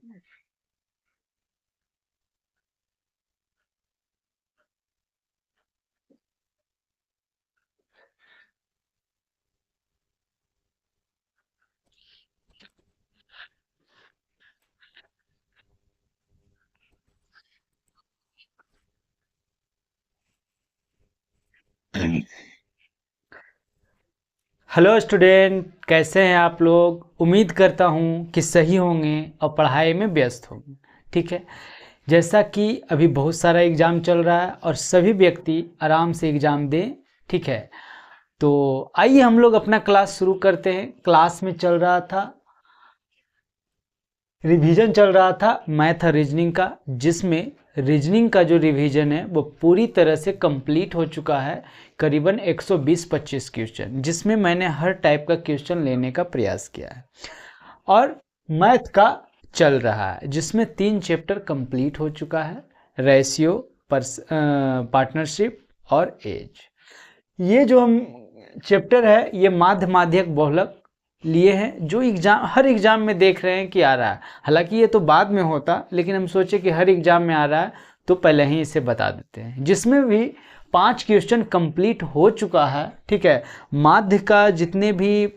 Hello student, कैसे हैं आप लोग। उम्मीद करता हूं कि सही होंगे और पढ़ाई में व्यस्त होंगे। ठीक है, जैसा कि अभी बहुत सारा एग्ज़ाम चल रहा है और सभी व्यक्ति आराम से एग्ज़ाम दें। ठीक है, तो आइए हम लोग अपना क्लास शुरू करते हैं। क्लास में चल रहा था, रिवीजन चल रहा था मैथ और रीजनिंग का, जिसमें रीजनिंग का जो रिवीजन है वो पूरी तरह से कंप्लीट हो चुका है। करीबन 120-25 क्वेश्चन, जिसमें मैंने हर टाइप का क्वेश्चन लेने का प्रयास किया है। और मैथ का चल रहा है, जिसमें 3 चैप्टर कंप्लीट हो चुका है, रेशियो, पार्टनरशिप और एज। ये जो हम चैप्टर है ये माध्य माध्यक बहुलक लिए हैं, जो हर एग्जाम में देख रहे हैं कि आ रहा है। हालांकि ये तो बाद में होता, लेकिन हम सोचे कि हर एग्जाम में आ रहा है तो पहले ही इसे बता देते हैं। जिसमें भी 5 क्वेश्चन कंप्लीट हो चुका है। ठीक है, माध्य का जितने भी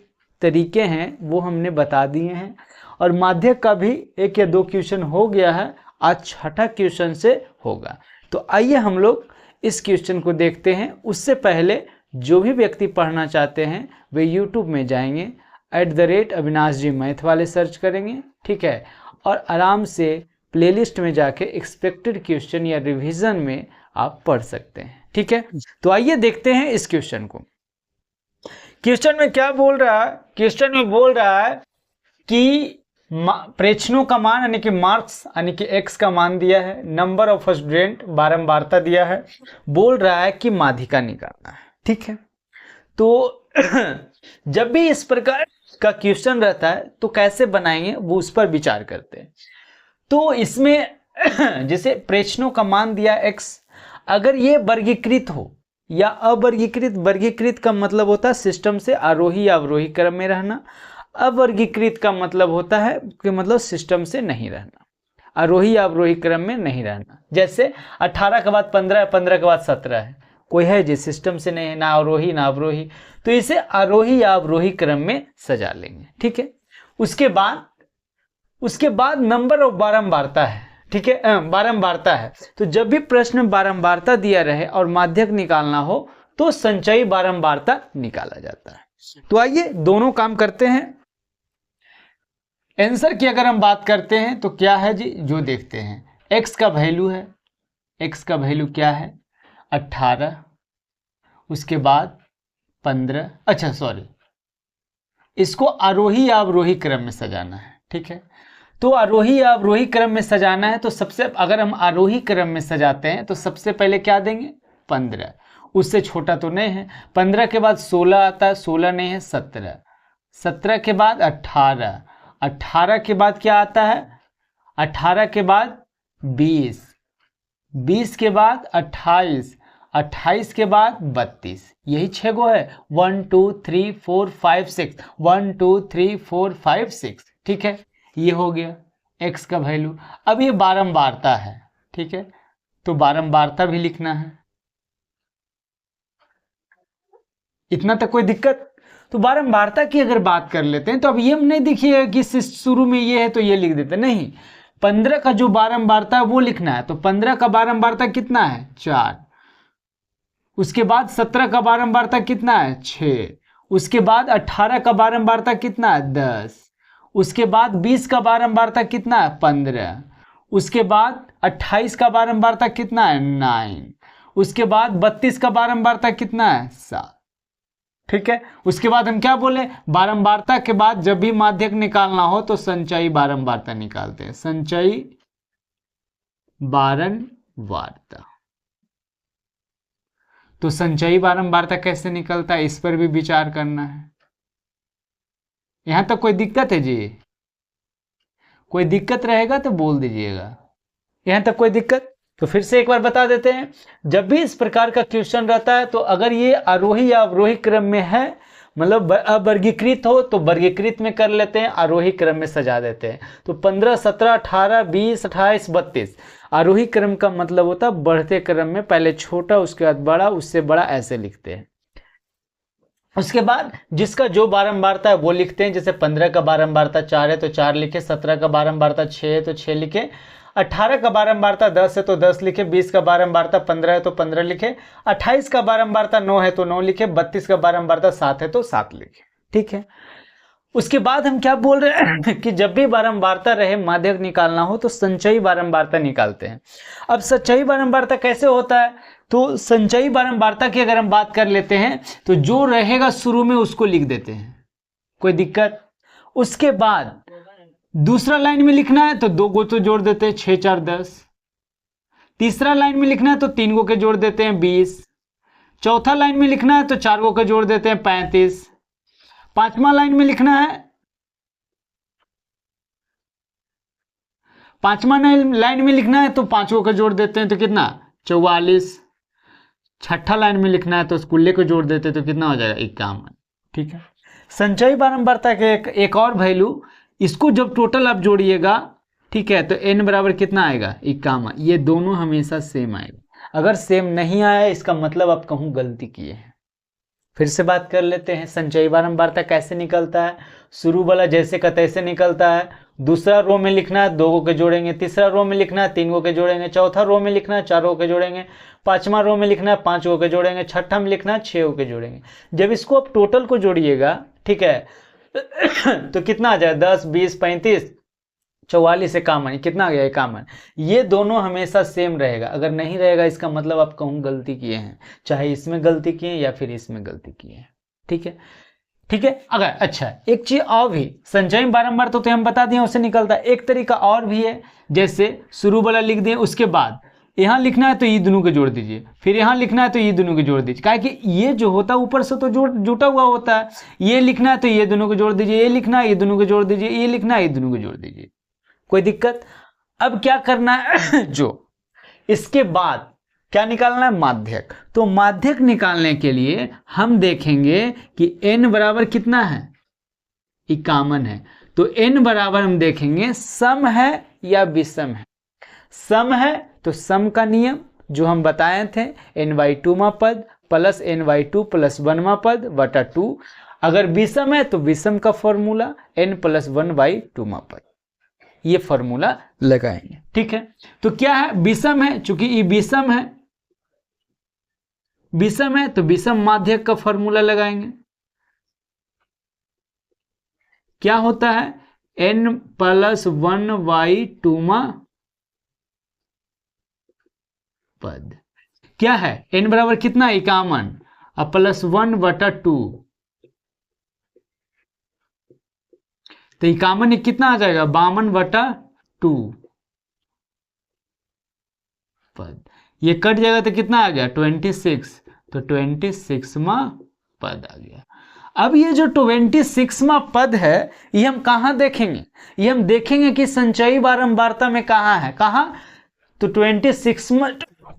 तरीके हैं वो हमने बता दिए हैं, और माध्यक का भी 1 या 2 क्वेश्चन हो गया है। आज 6ठा क्वेश्चन से होगा। तो आइए हम लोग इस क्वेश्चन को देखते हैं। उससे पहले जो भी व्यक्ति पढ़ना चाहते हैं वे यूट्यूब में जाएंगे, @अविनाश जी मैथ वाले सर्च करेंगे। ठीक है, और आराम से प्लेलिस्ट में जाके एक्सपेक्टेड क्वेश्चन या रिवीजन में आप पढ़ सकते हैं। ठीक है, तो आइए देखते हैं इस क्वेश्चन को। क्वेश्चन में क्या बोल रहा है? क्वेश्चन में बोल रहा है कि प्रेक्षणों का मान यानी कि मार्क्स यानी कि x का मान दिया है, नंबर ऑफ स्टूडेंट बारंबारता दिया है, बोल रहा है कि माध्यिका निकालना है। ठीक है, तो जब भी इस प्रकार का क्वेश्चन रहता है तो कैसे बनाएंगे वो उस पर विचार करते हैं। तो इसमें जैसे प्रेक्षणों का मान दिया x, अगर ये वर्गीकृत हो या अवर्गीकृत, वर्गीकृत का मतलब होता है सिस्टम से आरोही या अवरोही क्रम में रहना, अवर्गीकृत का मतलब होता है कि मतलब सिस्टम से नहीं रहना, आरोही या अवरोही क्रम में नहीं रहना। जैसे 18 के बाद 15 है, 15 के बाद 17 है, कोई है जो सिस्टम से नहीं है, ना आरोही ना अवरोही, तो इसे आरोही या अवरोही क्रम में सजा लेंगे। ठीक है, उसके बाद नंबर ऑफ बारंबारता है। ठीक है, बारंबारता है, तो जब भी प्रश्न में बारंबारता दिया रहे और माध्यक निकालना हो तो संचयी बारंबारता निकाला जाता है। तो आइए दोनों काम करते हैं। आंसर की अगर हम बात करते हैं तो क्या है जी, जो देखते हैं x का वैल्यू है, x का वैल्यू क्या है 18, उसके बाद 15, अच्छा सॉरी, इसको आरोही या अवरोही क्रम में सजाना है। ठीक है, तो आरोही या अवरोही क्रम में सजाना है तो सबसे, अगर हम आरोही क्रम में सजाते हैं तो सबसे पहले क्या देंगे 15, उससे छोटा तो नहीं है। 15 के बाद 16 आता है, 16 नहीं है 17, 17 के बाद 18, 18 के बाद क्या आता है 18 के बाद 20, 20 के बाद 28, 28 के बाद 32, यही 6 गो है, 1 2 3 4 5 6, 1 2 3 4 5 6। ठीक है, ये हो गया x का वैल्यू। अब ये बारंबारता है। ठीक है, तो बारंबारता भी लिखना है। इतना तक कोई दिक्कत? तो बारंबारता की अगर बात कर लेते हैं तो अब ये नहीं देखिएगा कि शुरू में ये है तो ये लिख देते, नहीं, 15 का जो बारंबारता है वो लिखना है। तो 15 का बारंबारता कितना है 4, उसके बाद 17 का बारंबारता कितना है 6, उसके बाद 18 का बारंबारता कितना है 10, उसके बाद 20 का बारंबारता कितना है 15, उसके बाद 28 का बारंबारता कितना है 9, उसके बाद 32 का बारंबारता कितना है 7। ठीक है, उसके बाद हम क्या बोले, बारंबारता के बाद जब भी माध्यक निकालना हो तो संचयी बारंबारता निकालते हैं, संचयी बारंबारता। तो संचयी बारंबारता कैसे निकलता है इस पर भी विचार करना है। यहां तक कोई दिक्कत है जी? कोई दिक्कत रहेगा तो बोल दीजिएगा। यहां तक कोई दिक्कत? तो फिर से एक बार बता देते हैं, जब भी इस प्रकार का क्वेश्चन रहता है तो अगर ये आरोही या अवरोही क्रम में है, मतलब अवर्गीकृत हो तो वर्गीकृत में कर लेते हैं, आरोही क्रम में सजा देते हैं। तो 15, 17, 18, 20, 28, 32 आरोही क्रम का मतलब होता है बढ़ते क्रम में पहले छोटा उसके बाद बड़ा उससे बड़ा ऐसे लिखते हैं। उसके बाद जिसका जो बारंबारता है वो लिखते हैं, जैसे 15 का बारंबारता 4 है तो 4 लिखे, 17 का बारंबारता 6 है तो 6 लिखे, 18 का बारंबारता 10 है तो 10 लिखे, 20 का बारंबारता 15 है तो 15 लिखे, 28 का बारंबारता 9 है तो 9 लिखे, 32 का बारंबारता 7 है तो 7 लिखे। ठीक है, उसके बाद हम क्या बोल रहे हैं कि जब भी बारंबारता रहे माध्यक निकालना हो तो संचयी बारंबारता निकालते हैं। अब संचयी बारंबारता कैसे होता है, तो संचयी बारंबारता की अगर हम बात कर लेते हैं तो जो रहेगा शुरू में उसको लिख देते हैं, कोई दिक्कत। उसके बाद दूसरा लाइन में लिखना है तो 2 को तो जोड़ देते हैं, 6 4 10। तीसरा लाइन में लिखना है तो 3 को के जोड़ देते हैं 20। चौथा लाइन में लिखना है तो 4 को के जोड़ देते हैं 35। पांचवा लाइन में लिखना है, पांचवा लाइन में लिखना है तो 5 को जोड़ देते हैं तो कितना 44। छठा लाइन में लिखना है तो स्कूल्ले को जोड़ देते हैं तो कितना हो जाएगा 51। ठीक है, संचयी बारंबारता के एक और वैल्यू, इसको जब टोटल आप जोड़िएगा, ठीक है, तो n बराबर कितना आएगा 51। ये दोनों हमेशा सेम आएगा। अगर सेम नहीं आया इसका मतलब आप कहूँ गलती किए हैं। फिर से बात कर लेते हैं संचयी बारंबारता कैसे निकलता है। शुरू वाला जैसे का तैसे निकलता है। दूसरा रो में लिखना है 2 को जोड़ेंगे, तीसरा रो में लिखना है 3 को जोड़ेंगे, चौथा रो में लिखना है 4 को जोड़ेंगे, पांचवा रो में लिखना है 5 को जोड़ेंगे, छठा में लिखना है 6 को जोड़ेंगे। जब इसको आप टोटल को जोड़िएगा, ठीक है, तो कितना आ जाए 10, 20, 35, 44 51, कितना आ गया 51। ये दोनों हमेशा सेम रहेगा। अगर नहीं रहेगा इसका मतलब आप कहूँ गलती किए हैं, चाहे इसमें गलती किए या फिर इसमें गलती किए हैं। ठीक है, ठीक है। अगर अच्छा एक चीज और भी, संचयी बारंबार तो हम बता दिए उससे निकलता है। एक तरीका और भी है, जैसे शुरू वाला लिख दिए, उसके बाद यहाँ लिखना है तो ये दोनों को जोड़ दीजिए, फिर यहाँ लिखना है तो ये दोनों को जोड़ दीजिए। काहे कि ये जो होता है ऊपर से तो जुटा हुआ होता है। ये लिखना है तो ये दोनों को जोड़ दीजिए, ये लिखना है ये दोनों को जोड़ दीजिए, ये लिखना है ये दोनों को जोड़ दीजिए। कोई दिक्कत। अब क्या करना है जो इसके बाद क्या निकालना है माध्यक। तो माध्यक निकालने के लिए हम देखेंगे कि n बराबर कितना है 51 है। तो n बराबर हम देखेंगे सम है या विषम है। सम है तो सम का नियम जो हम बताए थे n/2 पद प्लस n/2 प्लस 1 पद बटा 2। अगर विषम है तो विषम का फॉर्मूला n + 1/2 पद, ये फॉर्मूला लगाएंगे। ठीक है, तो क्या है विषम है, चूंकि ये विषम है, विषम है तो विषम माध्यक का फॉर्मूला लगाएंगे। क्या होता है n + 1/2 पद। क्या है n बराबर कितना 51 और प्लस 1/2, तो 51 कितना आ जाएगा 52/2 पद। ये कट जाएगा तो कितना आ गया 26, तो 26वां पद आ गया। अब ये जो 26वां पद है ये हम कहाँ देखेंगे, ये हम देखेंगे कि संचयी बारंबारता में कहाँ है, कहाँ, तो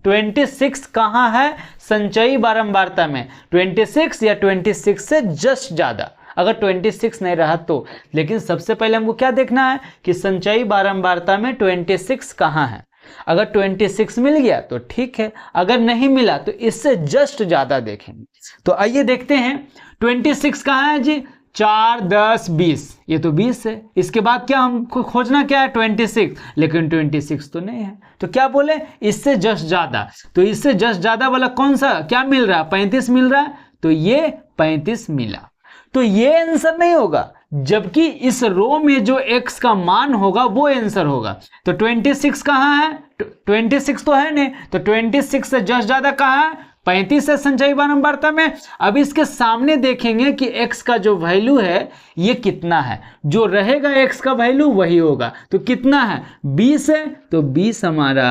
26 कहाँ है संचयी बारंबारता में, 26 या 26 से जस्ट ज्यादा। अगर 26 नहीं रहा तो, लेकिन सबसे पहले हमको क्या देखना है कि संचयी बारंबारता में 26 कहाँ है। अगर 26 मिल गया तो ठीक है, अगर नहीं मिला तो इससे जस्ट ज्यादा देखेंगे। तो आइए देखते हैं 26 कहाँ है जी, 4, 10, 20, ये तो 20 है। इसके बाद क्या हमको खोजना क्या है 26, लेकिन 26 तो नहीं है। तो क्या बोले इससे जस्ट ज्यादा, तो इससे जस्ट ज्यादा वाला कौन सा क्या मिल रहा है 35 मिल रहा है, तो ये 35 मिला। तो ये आंसर नहीं होगा, जबकि इस रो में जो x का मान होगा वो आंसर होगा। तो 26 कहाँ है, 26 तो है नहीं, तो 26 से जस्ट ज्यादा कहाँ है 35 है संचयी बारंबारता में। अब इसके सामने देखेंगे कि x का जो वैल्यू है ये कितना है, जो रहेगा x का वैल्यू वही होगा। तो कितना है 20 है, तो 20 हमारा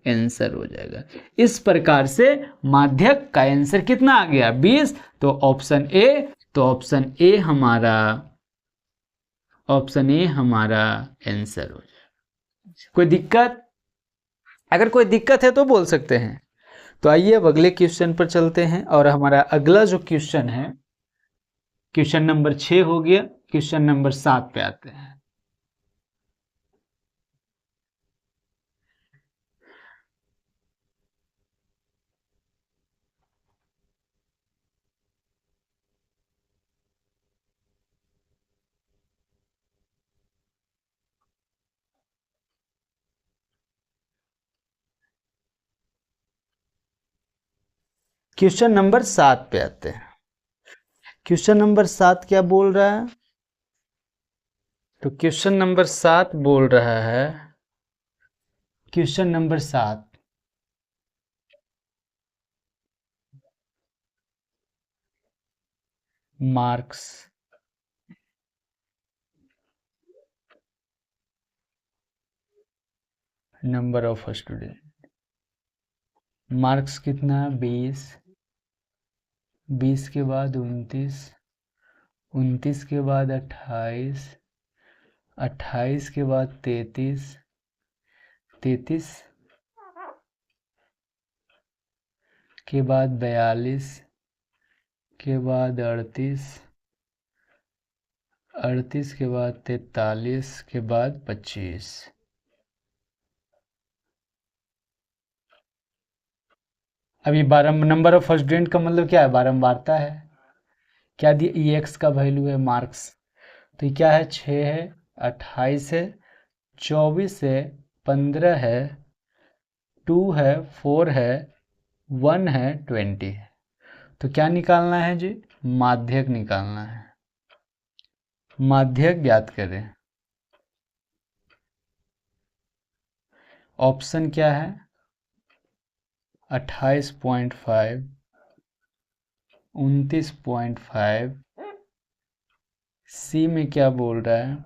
आंसर हो जाएगा। इस प्रकार से माध्यक का आंसर कितना आ गया 20। तो ऑप्शन ए, तो ऑप्शन ए हमारा आंसर हो जाएगा। कोई दिक्कत, अगर कोई दिक्कत है तो बोल सकते हैं। तो आइए अब अगले क्वेश्चन पर चलते हैं, और हमारा अगला जो क्वेश्चन है क्वेश्चन नंबर 6 हो गया। क्वेश्चन नंबर 7 पे आते हैं। क्वेश्चन नंबर 7 पे आते हैं। क्वेश्चन नंबर 7 क्या बोल रहा है? तो क्वेश्चन नंबर 7 बोल रहा है, question number 7, marks number of student. Marks कितना है? 20। 20 के बाद 29, 29 के बाद 28, 28 के बाद 33, 33 के बाद 42, के बाद 38, 38 के बाद 43, के बाद 25। अभी नंबर ऑफ स्टूडेंट का मतलब क्या है? बारंबारता है। क्या दिया? ई एक्स का वैल्यू है मार्क्स। तो ये क्या है? 6 है, 28 है, 24 है, 15 है, 2 है, 4 है, 1 है, 20 है। तो क्या निकालना है जी? माध्यक निकालना है। माध्यक ज्ञात करें। ऑप्शन क्या है? 28.5, 29.5, सी में क्या बोल रहा है?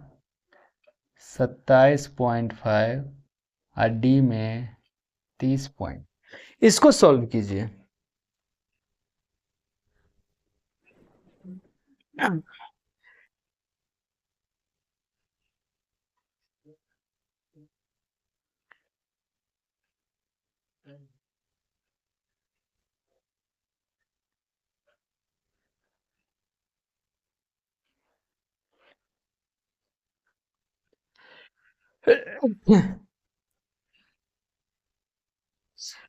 27.5 और डी में 30 पॉइंट। इसको सॉल्व कीजिए।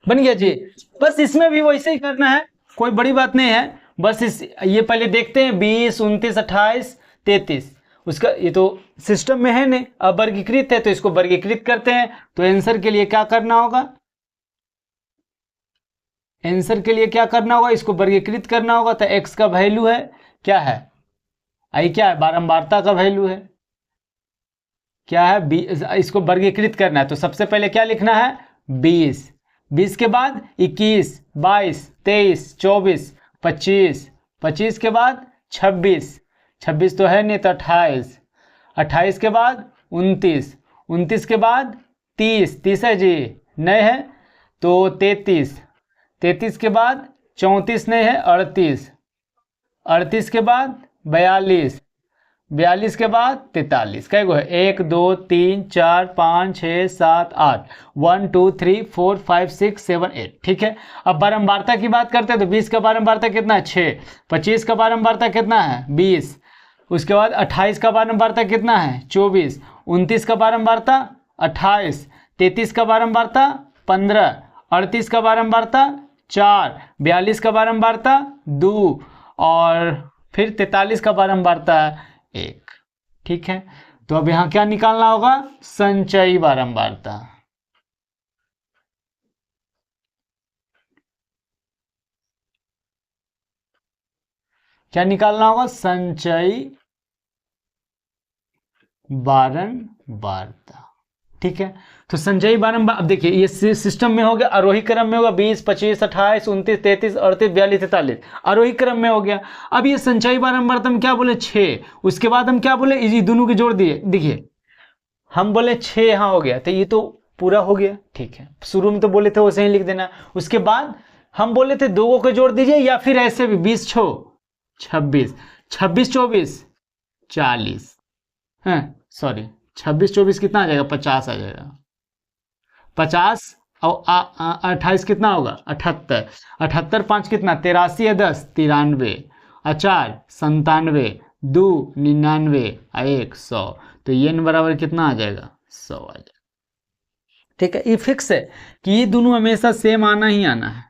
बन गया जी। बस इसमें भी वैसे ही करना है, कोई बड़ी बात नहीं है। बस ये पहले देखते हैं 20, 29, 28, 33। उसका ये तो सिस्टम में है नहीं, अब वर्गीकृत है तो इसको वर्गीकृत करते हैं। तो आंसर के लिए क्या करना होगा? आंसर के लिए क्या करना होगा? इसको वर्गीकृत करना होगा। तो x का वैल्यू है, क्या है? आई क्या है? बारंबारता का वैल्यू है। क्या है? इसको वर्गीकृत करना है तो सबसे पहले क्या लिखना है? 20। 20 के बाद 21, 22, 23, 24, 25, 25 के बाद 26, 26 तो है नहीं तो 28, 28 के बाद 29, 29 के बाद 30, 30 है जी? नहीं है तो 33, 33 के बाद 34 नहीं है, 38, 38 के बाद 42, 42 के बाद 43। कै गो है? 1 2 3 4 5 6 7 8, 1 2 3 4 5 6 7 8। ठीक है। अब बारंबारता की बात करते हैं तो 20 का बारंबारता कितना है? 6। 25 का बारंबारता कितना है? 20। उसके बाद 28 का बारंबारता कितना है? 24। 29 का बारंबारता 28, 33 का बारंबारता 15, 38 का बारंबारता 4, 42 का बारंबारता 2 और फिर 43 का बारंबारता 1। ठीक है। तो अब यहां क्या निकालना होगा? संचयी बारंबारता। क्या निकालना होगा? संचयी बारंबारता। ठीक है। तो संचयी बारंबार, अब देखिए ये सिस्टम में हो गया, आरोही क्रम में होगा 20, 25, 28, 29, 33, 38, 42, 43, आरोही क्रम में हो गया। अब ये संचयी बारंबारता हम क्या बोले? 6। उसके बाद हम क्या बोले? ये दोनों के जोड़ दिए। देखिए हम बोले 6 यहां हो गया तो ये तो पूरा हो गया। ठीक है, शुरू में तो बोले थे वैसे ही लिख देना। उसके बाद हम बोले थे दो को जोड़ दीजिए या फिर ऐसे भी 20 छो 26, 26 24 40, है सॉरी 26 24 कितना आ जाएगा? 50 आ जाएगा। 50 और 28 कितना होगा? 78, 78 5 कितना? 83 है 10 93, 4 97, 2 99, 1 100। तो ये n बराबर कितना आ जाएगा? 100 आ जाएगा। ठीक है, ये फिक्स है कि ये दोनों हमेशा सेम आना ही आना है।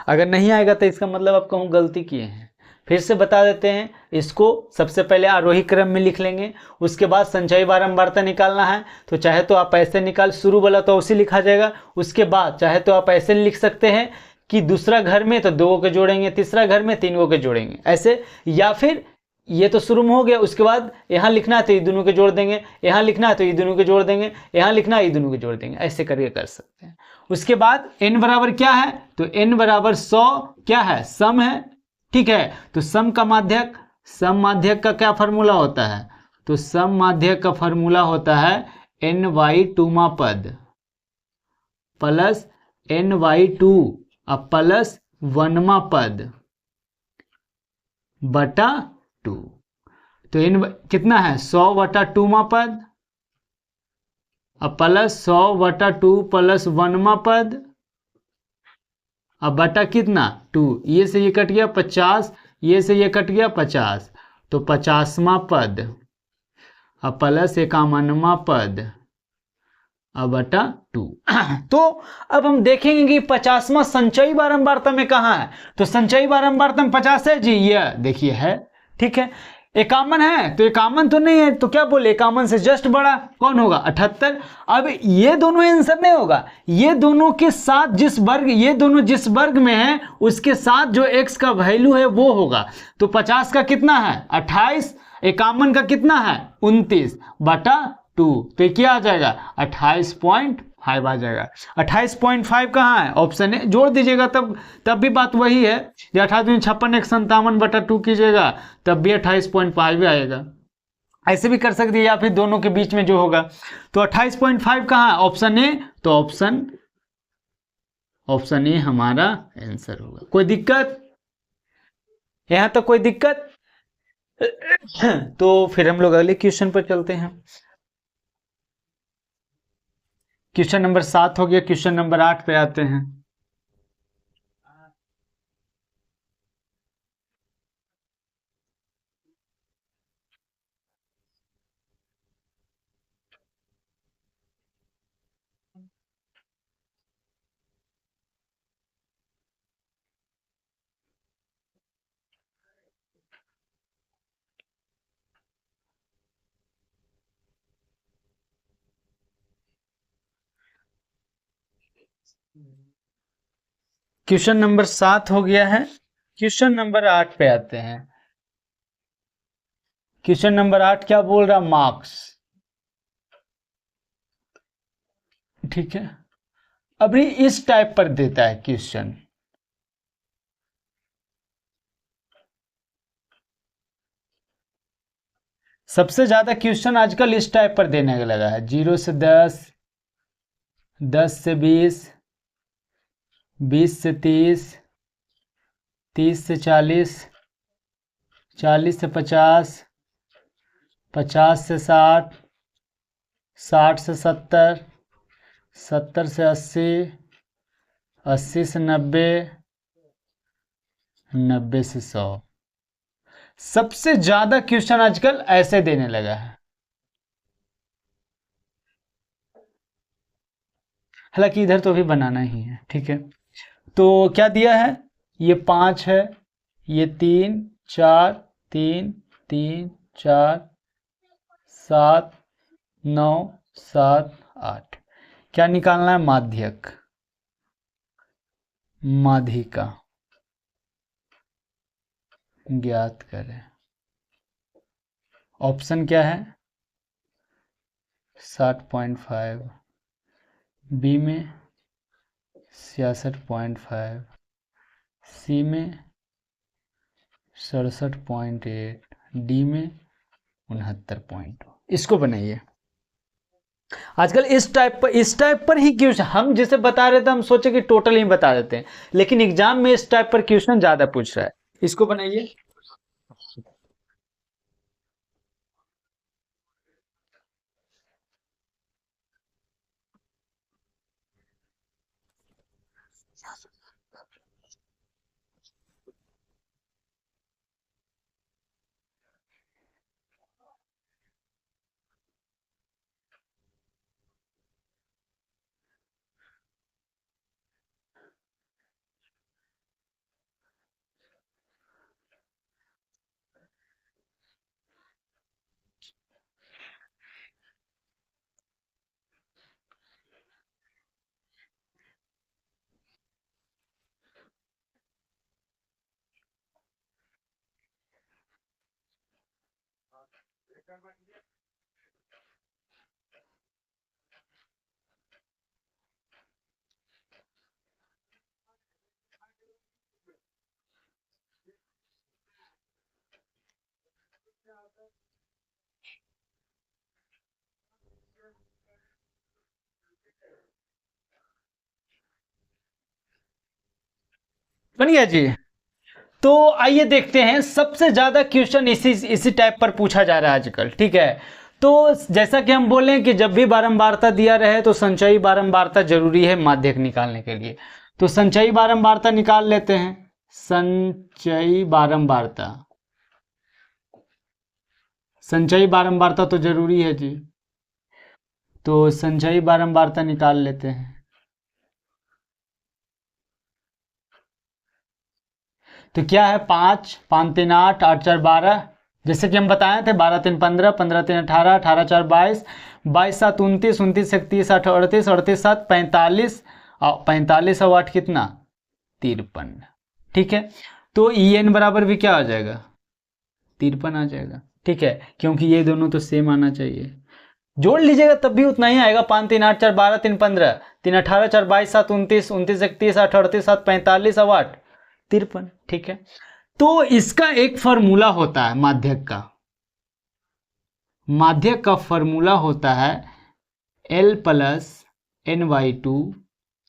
अगर नहीं आएगा तो इसका मतलब आप कहूँ गलती किए हैं। फिर से बता देते हैं, इसको सबसे पहले आरोही क्रम में लिख लेंगे, उसके बाद संचयी बारंबारता निकालना है तो चाहे तो आप ऐसे निकाल, शुरू वाला तो उसी लिखा जाएगा, उसके बाद चाहे तो आप ऐसे लिख सकते हैं कि दूसरा घर में तो 2 को जोड़ेंगे, तीसरा घर में 3 को जोड़ेंगे ऐसे, या फिर ये तो शुरू में हो गया, उसके बाद यहाँ लिखना है तो ये दोनों के जोड़ देंगे, यहाँ लिखना है तो ये दोनों के जोड़ देंगे, यहाँ लिखना है ये दोनों के जोड़ देंगे, ऐसे करके कर सकते हैं। उसके बाद n बराबर क्या है? तो n बराबर 100 क्या है? सम है। ठीक है, तो सम माध्यक का क्या फार्मूला होता है? तो सम माध्यक का फार्मूला होता है ny2 पद प्लस ny2 अब प्लस 1 पद बटा 2। तो n कितना है? 100 बटा 2 पद अब प्लस 100 बटा 2 प्लस 1 पद अब बटा कितना? 2। ये से ये कट गया 50, ये से ये कट गया 50, तो 50वां पद अब प्लस 51वां पद अब बटा 2। तो अब हम देखेंगे कि 50वां संचयी बारंबारता में कहाँ है। तो संचयी बारंबारता में 50 है जी, ये देखिए है। ठीक है, 51 है तो 51 तो नहीं है, तो क्या बोले 51 से जस्ट बड़ा कौन होगा? 78। अब ये दोनों आंसर नहीं होगा, ये दोनों के साथ जिस वर्ग, ये दोनों जिस वर्ग में है उसके साथ जो x का वैल्यू है वो होगा। तो 50 का कितना है? 28, 51 का कितना है? 29 बटा 2, तो ये क्या आ जाएगा? 28.5 आ जाएगा। 28.5 कहाँ है? ऑप्शन है, जोड़ दीजिएगा तब भी बात वही है। 28 56 157 बटा 2 कीजिएगा तब भी 28.5 आएगा। ऐसे भी कर सकते हैं या फिर दोनों के बीच में जो होगा। तो 28.5 कहाँ है? Option A. तो ऑप्शन ए हमारा आंसर होगा। कोई दिक्कत यहां तक? कोई दिक्कत? तो फिर हम लोग अगले क्वेश्चन पर चलते हैं। क्वेश्चन नंबर 7 हो गया, क्वेश्चन नंबर 8 पे आते हैं। क्वेश्चन नंबर 7 हो गया है, क्वेश्चन नंबर 8 पे आते हैं। क्वेश्चन नंबर 8 क्या बोल रहा? मार्क्स। ठीक है, अभी इस टाइप पर देता है क्वेश्चन। सबसे ज्यादा क्वेश्चन आजकल इस टाइप पर देने लगा है, 0 से 10, 10 से 20, 20 से 30, 30 से 40, 40 से 50, 50 से 60, 60 से 70, 70 से 80, 80 से 90, 90 से 100। सबसे ज्यादा क्वेश्चन आजकल ऐसे देने लगा है। हालांकि इधर तो भी बनाना ही है। ठीक है, तो क्या दिया है? ये 5 है, ये 3 4, 3 3 4 7 9 7 8। क्या निकालना है? माध्यक, माध्यिका ज्ञात करें। ऑप्शन क्या है? 60.5, बी में 66.5, सी में 67.8, डी में 69. इसको बनाइए। आजकल इस टाइप पर ही क्वेश्चन हम जैसे बता रहे थे, हम सोचे कि टोटल ही बता देते हैं, लेकिन एग्जाम में इस टाइप पर क्वेश्चन ज्यादा पूछ रहा है। इसको बनाइए। बन गया जी। तो आइए देखते हैं, सबसे ज्यादा क्वेश्चन इसी टाइप पर पूछा जा रहा है आजकल, ठीक है। तो जैसा कि हम बोले कि जब भी बारंबारता दिया रहे तो संचयी बारंबारता जरूरी है माध्यक निकालने के लिए। तो संचयी बारंबारता निकाल लेते हैं। संचयी बारंबारता, संचयी बारंबारता तो जरूरी है जी। तो संचयी बारंबारता निकाल लेते हैं। तो क्या है, 5, 5 3 8, 8 4 12, जैसे कि हम बताए थे 12 3 15, 15 3 18, 18 4 22, 22 7 29, 29 31 8 38, 38 7 45, और 45 और 8 कितना, 53, ठीक है। तो ई एन बराबर भी क्या आ जाएगा, 53 आ जाएगा, ठीक है, क्योंकि ये दोनों तो सेम आना चाहिए। जोड़ लीजिएगा तब भी उतना ही आएगा, 5 3 8 4 12 3 15, 3 18 4 22 7 29, 29 31 8 38 7 45 और 8 53, ठीक है। तो इसका एक फॉर्मूला होता है माध्यक का, माध्यक का फॉर्मूला होता है L प्लस NY2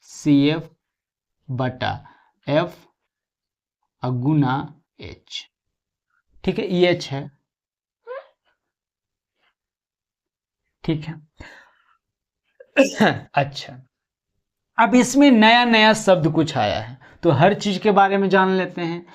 CF बटा F गुना H, ठीक है, EH है, ठीक है। अच्छा, अब इसमें नया नया शब्द कुछ आया है, तो हर चीज के बारे में जान लेते हैं।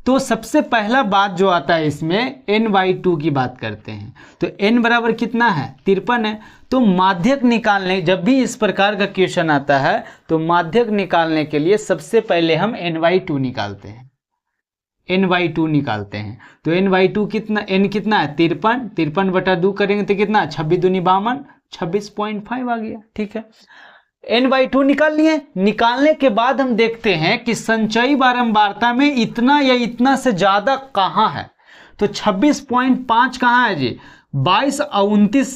तो सबसे पहला बात जो आता है इसमें NY2 की बात करते हैं। तो n बराबर कितना है, 53 है। तो माध्यक निकालने, जब भी इस प्रकार का क्वेश्चन आता है तो माध्यक निकालने के लिए सबसे पहले हम NY2 निकालते हैं, NY2 निकालते हैं। तो NY2 कितना, n कितना है 53, 53 बटा 2 करेंगे तो कितना, 26 दूनी 52, 26.5 आ गया, ठीक है। NY2 निकाल लिए। निकालने के बाद हम देखते हैं कि संचयी बारंबारता में इतना या इतना से ज्यादा कहां है। तो 26.5 कहां है जी, 22 और 29,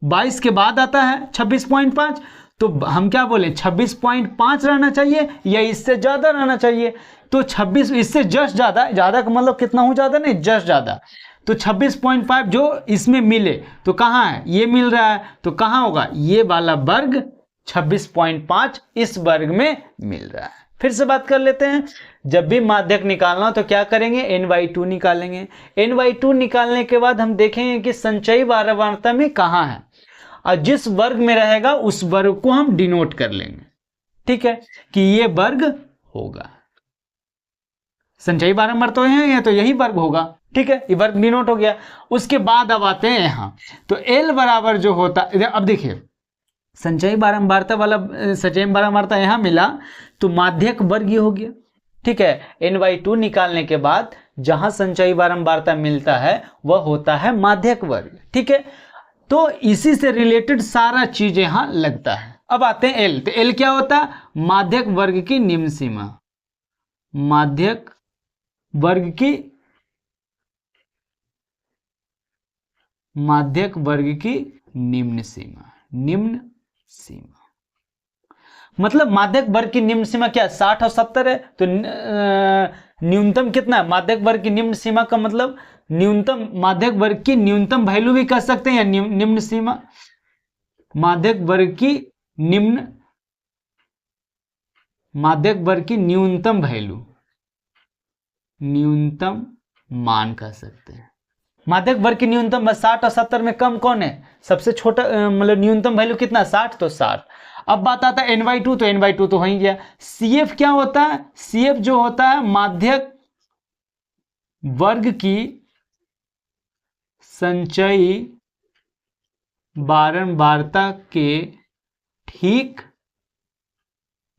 22 के बाद आता है 26.5। तो हम क्या बोले, 26.5 रहना चाहिए या इससे ज्यादा रहना चाहिए। तो 26, इससे जस्ट ज्यादा, ज्यादा का मतलब कितना हो, ज्यादा नहीं, जस्ट ज्यादा। तो 26.5 जो इसमें मिले तो कहां है, ये मिल रहा है, तो कहां होगा, ये वाला वर्ग 26.5 इस वर्ग में मिल रहा है। फिर से बात कर लेते हैं, जब भी माध्यक निकालना हो तो क्या करेंगे, NY2 निकालेंगे। NY2 निकालने के बाद हम देखेंगे कि संचयी बारंबारता में कहां है, और जिस वर्ग में रहेगा उस वर्ग को हम डिनोट कर लेंगे, ठीक है, कि ये वर्ग होगा। संचयी बारंबारता है तो यही वर्ग होगा, ठीक है, ये वर्ग डिनोट हो गया। उसके बाद अब आते हैं यहां, तो L बराबर जो होता, अब देखिए संचयी बारंबारता वाला, संचयी बारंबारता यहां मिला तो माध्यक वर्ग ये हो गया, ठीक है। NY2 निकालने के बाद जहां संचयी बारंबारता मिलता है वह होता है माध्यक वर्ग, ठीक है। तो इसी से रिलेटेड सारा चीज यहां लगता है। अब आते हैं L, तो L क्या होता है, माध्यक वर्ग की निम्न सीमा, माध्यक वर्ग की, माध्यक वर्ग की निम्न सीमा, निम्न सीमा मतलब माध्यक वर्ग की निम्न सीमा क्या, 60 और 70 है। तो न्यूनतम कितना है, माध्यक वर्ग की निम्न सीमा का मतलब न्यूनतम, माध्यक वर्ग की न्यूनतम वैल्यू भी कह सकते हैं, या निम्न सीमा, माध्यक वर्ग की निम्न, माध्यक वर्ग की न्यूनतम वैल्यू, न्यूनतम मान कह सकते हैं। माध्यक वर्ग की न्यूनतम 60 और 70 में कम कौन है, सबसे छोटा, मतलब न्यूनतम वैल्यू कितना, 60, तो 60। अब बात आता है NY2, तो NY2 तो वहीं गया। CF क्या होता है, CF जो होता है माध्यक वर्ग की संचयी बारंबारता के ठीक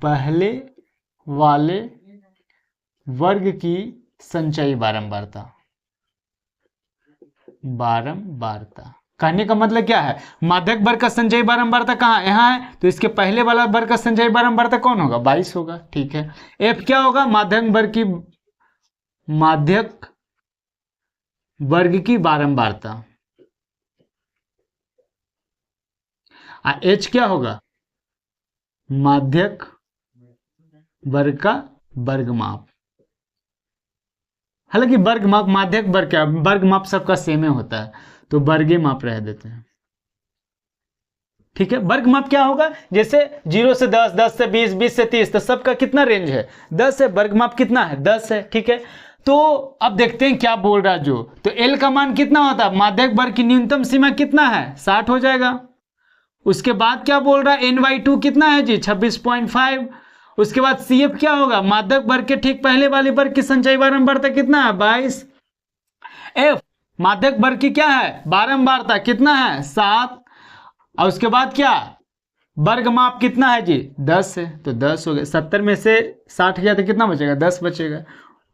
पहले वाले वर्ग की संचयी बारंबारता, बारंबारता कहने का मतलब क्या है, माध्यक वर्ग का संचयी बारंबारता कहां, यहां है, तो इसके पहले वाला वर्ग का संचयी बारंबारता कौन होगा, 22 होगा, ठीक है। F क्या होगा, माध्यक वर्ग की, माध्यक वर्ग की बारंबारता, एच क्या होगा, माध्यक वर्ग का वर्गमाप। हालांकि वर्ग माप माध्यक वर्ग क्या, वर्ग माप सबका सेम होता है, तो वर्गे माप रह देते हैं। ठीक है, वर्ग माप क्या होगा, जैसे 0 से 10, 10 से 20, 20 से 30, तो सबका कितना रेंज है, 10 है, वर्ग माप कितना है, 10 है। ठीक है, तो अब देखते हैं क्या बोल रहा है जो, तो एल का मान कितना होता है, माध्यक वर्ग की न्यूनतम सीमा कितना है, 60 हो जाएगा। उसके बाद क्या बोल रहा है, n/2 कितना है जी, 26.5। उसके बाद सी एफ क्या होगा, माध्यक वर्ग के ठीक पहले वाले वर्ग की संचयी बारंबारता कितना है, 22। एफ माध्यक वर्ग की क्या है, बारंबारता कितना है, 7। और उसके बाद क्या, वर्ग माप कितना है जी, 10 है, तो 10 हो गया। 70 में से 60 गया तो कितना बचेगा, 10 बचेगा।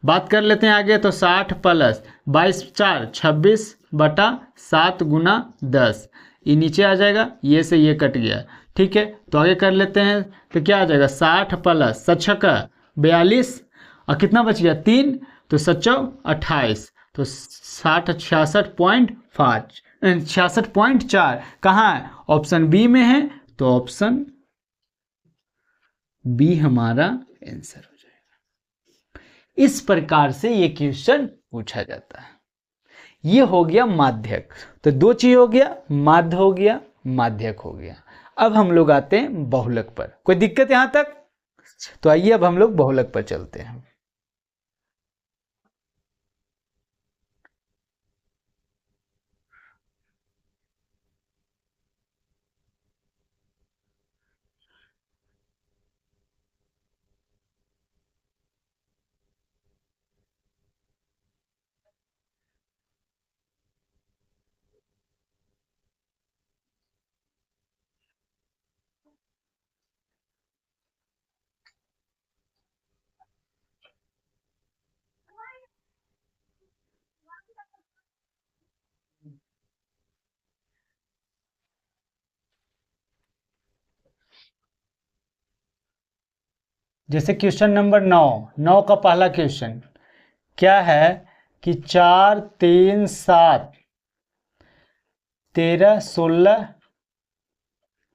बात कर लेते हैं आगे, तो 60 प्लस 22 4 26 बटा 7 गुना 10, ये नीचे आ जाएगा, ये से ये कट गया। ठीक है, तो आगे कर लेते हैं, तो क्या आ जाएगा, 60 प्लस 7 42 और कितना बच गया 3, तो 7 28, तो 60 66.5 66.4 कहाँ है, ऑप्शन बी में है, तो ऑप्शन बी हमारा आंसर हो जाएगा। इस प्रकार से ये क्वेश्चन पूछा जाता है। ये हो गया माध्यक, तो दो चीज हो गया, माध्य हो गया, माध्यक हो गया। अब हम लोग आते हैं बहुलक पर, कोई दिक्कत यहां तक, तो आइए अब हम लोग बहुलक पर चलते हैं। जैसे क्वेश्चन नंबर 9 का पहला क्वेश्चन क्या है कि 4 3 7 13 16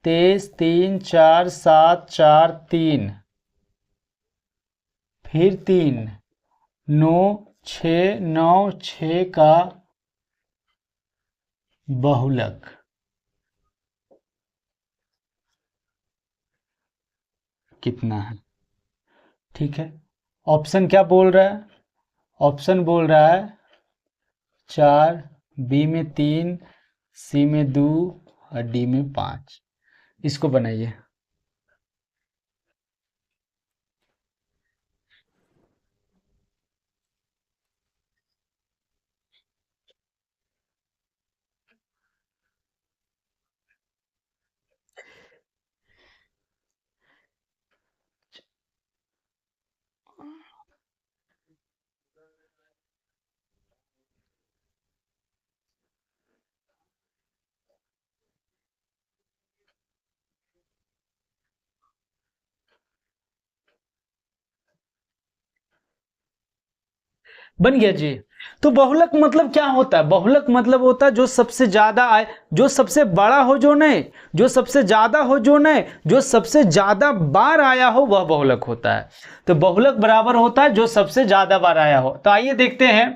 23 3 4 7 4 3 फिर 3 9 6 9 6 का बहुलक कितना है। ठीक है, ऑप्शन क्या बोल रहा है, ऑप्शन बोल रहा है 4, बी में 3, सी में 2 और डी में 5। इसको बनाइए। बन गया जी। तो बहुलक मतलब क्या होता है, बहुलक मतलब होता है जो सबसे ज्यादा आए, जो सबसे बड़ा हो जो नहीं, जो सबसे ज्यादा हो जो नहीं, जो सबसे ज्यादा बार आया हो वह बहुलक होता है। तो बहुलक बराबर होता है जो सबसे ज्यादा बार आया हो। तो आइए देखते हैं,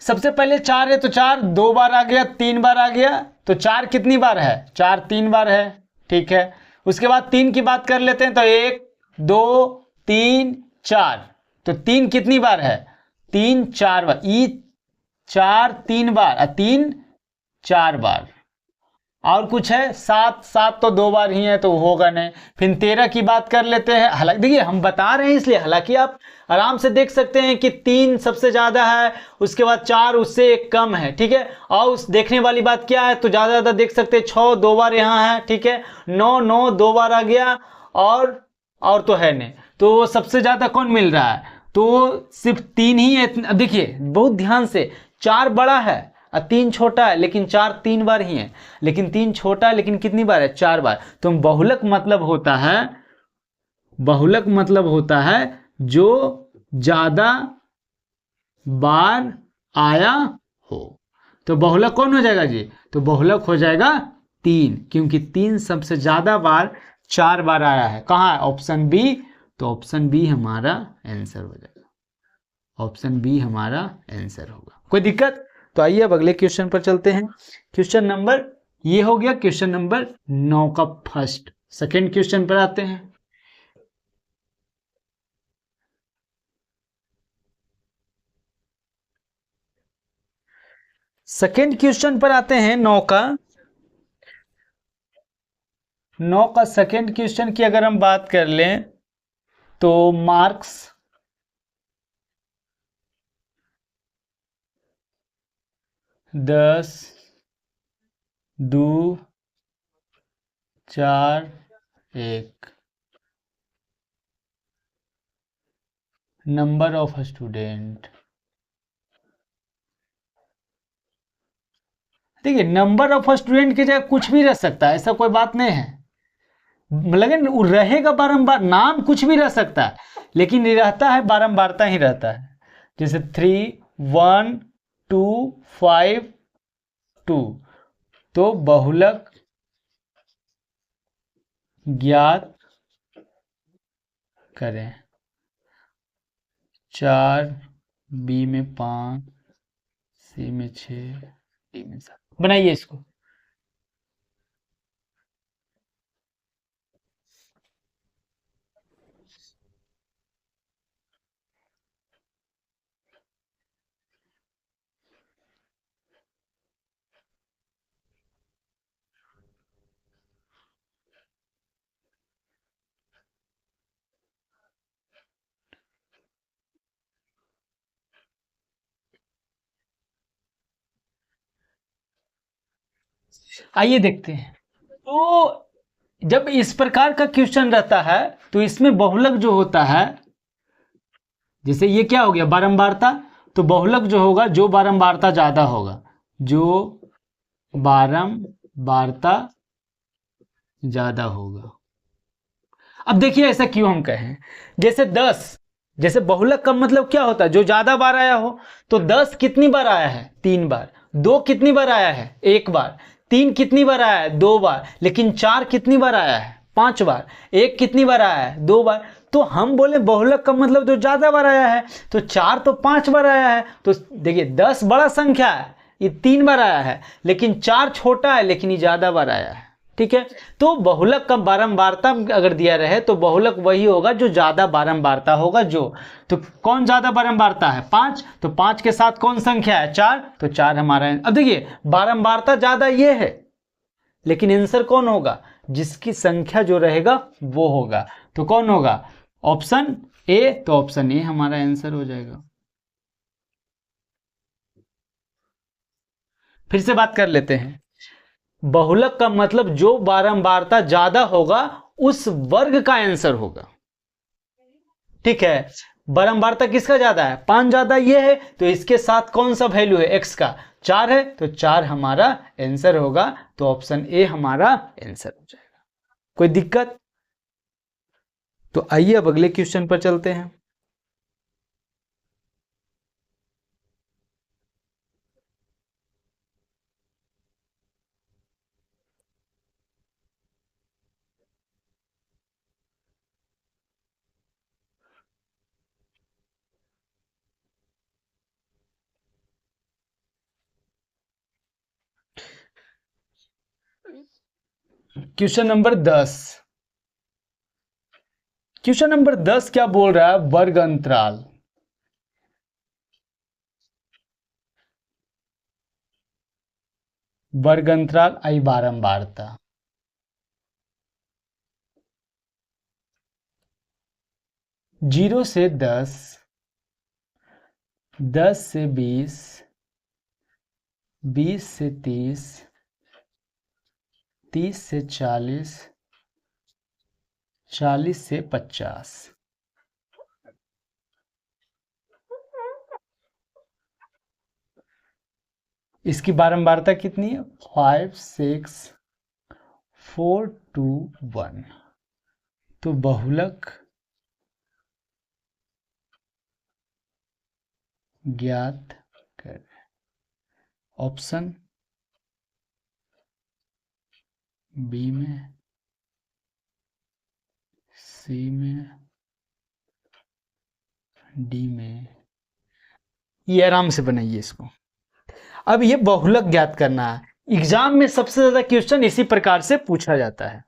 सबसे पहले 4 है तो 4 2 बार आ गया, 3 बार आ गया, तो 4 कितनी बार है, 4 3 बार है। ठीक है, उसके बाद 3 की बात कर लेते हैं, तो 1 2 3 4, तो 3 कितनी बार है, 3 4 बार, ई 4 3 बार, 3 4 बार। और कुछ है, 7 7 तो 2 बार ही है तो होगा नहीं। फिर 13 की बात कर लेते हैं, हालांकि देखिए हम बता रहे हैं इसलिए, हालांकि आप आराम से देख सकते हैं कि 3 सबसे ज्यादा है, उसके बाद 4 उससे एक कम है। ठीक है, और उस देखने वाली बात क्या है, तो ज्यादा ज्यादा देख सकते हैं, 6 2 बार यहाँ है। ठीक है, 9 9 2 बार आ गया, और तो है नहीं, तो सबसे ज्यादा कौन मिल रहा है, तो सिर्फ 3 ही है। देखिए बहुत ध्यान से, 4 बड़ा है और 3 छोटा है, लेकिन 4 3 बार ही है, लेकिन 3 छोटा है लेकिन कितनी बार है, 4 बार। तो बहुलक मतलब होता है, बहुलक मतलब होता है जो ज्यादा बार आया हो। तो बहुलक कौन हो जाएगा जी, तो बहुलक हो जाएगा 3, क्योंकि 3 सबसे ज्यादा बार 4 बार आया है। कहाँ है? Option B. तो ऑप्शन बी हमारा आंसर हो जाएगा। ऑप्शन बी हमारा आंसर होगा। कोई दिक्कत? तो आइए अब अगले क्वेश्चन पर चलते हैं। क्वेश्चन नंबर, ये हो गया क्वेश्चन नंबर 9 का फर्स्ट। सेकेंड क्वेश्चन पर आते हैं। सेकेंड क्वेश्चन पर आते हैं 9 का। 9 का सेकेंड क्वेश्चन की अगर हम बात कर लें तो मार्क्स 10, 2, 4, 1, नंबर ऑफ स्टूडेंट। देखिए, नंबर ऑफ स्टूडेंट की जगह कुछ भी रह सकता है, ऐसा कोई बात नहीं है। लेकिन वो रहेगा बारंबार, नाम कुछ भी रह सकता है, लेकिन ये रहता है बारंबारता ही रहता है। जैसे 3, 1, 2, 5, 2। तो बहुलक ज्ञात करें। 4, बी में 5, सी में 6, डी में 7। बनाइए इसको। आइए देखते हैं। तो जब इस प्रकार का क्वेश्चन रहता है तो इसमें बहुलक जो होता है, जैसे ये क्या हो गया बारंबारता, तो बहुलक जो होगा, जो बारंबारता ज्यादा होगा, जो बारंबारता ज्यादा होगा। अब देखिए ऐसा क्यों हम कहें, जैसे 10, जैसे बहुलक का मतलब क्या होता है, जो ज्यादा बार आया हो। तो 10 कितनी बार आया है? 3 बार। 2 कितनी बार आया है? 1 बार। 3 कितनी बार आया है? 2 बार। लेकिन 4 कितनी बार आया है? 5 बार। 1 कितनी बार आया है? 2 बार। तो हम बोले बहुलक का मतलब जो ज्यादा बार आया है, तो 4 तो 5 बार आया है। तो देखिए 10 बड़ा संख्या है, ये 3 बार आया है, लेकिन 4 छोटा है, लेकिन ये ज्यादा बार आया है। ठीक है। तो बहुलक का बारंबारता अगर दिया रहे तो बहुलक वही होगा जो ज्यादा बारंबारता होगा। जो, तो कौन ज्यादा बारंबारता है? 5। तो 5 के साथ कौन संख्या है? 4। तो 4 हमारा है। अब देखिए बारंबारता ज्यादा ये है, लेकिन आंसर कौन होगा? जिसकी संख्या जो रहेगा वो होगा। तो कौन होगा? Option A. तो ऑप्शन ए हमारा आंसर हो जाएगा। फिर से बात कर लेते हैं। बहुलक का मतलब जो बारंबारता ज्यादा होगा उस वर्ग का आंसर होगा। ठीक है। बारंबारता किसका ज्यादा है? 5 ज्यादा ये है, तो इसके साथ कौन सा वैल्यू है? x का 4 है, तो 4 हमारा आंसर होगा। तो ऑप्शन ए हमारा आंसर हो जाएगा। कोई दिक्कत? तो आइए अब अगले क्वेश्चन पर चलते हैं। Question number 10। क्वेश्चन नंबर 10 क्या बोल रहा है? वर्ग अंतराल। वर्ग अंतराल आई बारंबारता। 0 से 10, 10 से 20, 20 से 30, 30 से 40, 40 से 50। इसकी बारंबारता कितनी है? 5, 6, 4, 2, 1। तो बहुलक ज्ञात कर। ऑप्शन बी में, सी में, डी में। ये आराम से बनाइए इसको। अब ये बहुलक ज्ञात करना है। एग्जाम में सबसे ज्यादा क्वेश्चन इसी प्रकार से पूछा जाता है।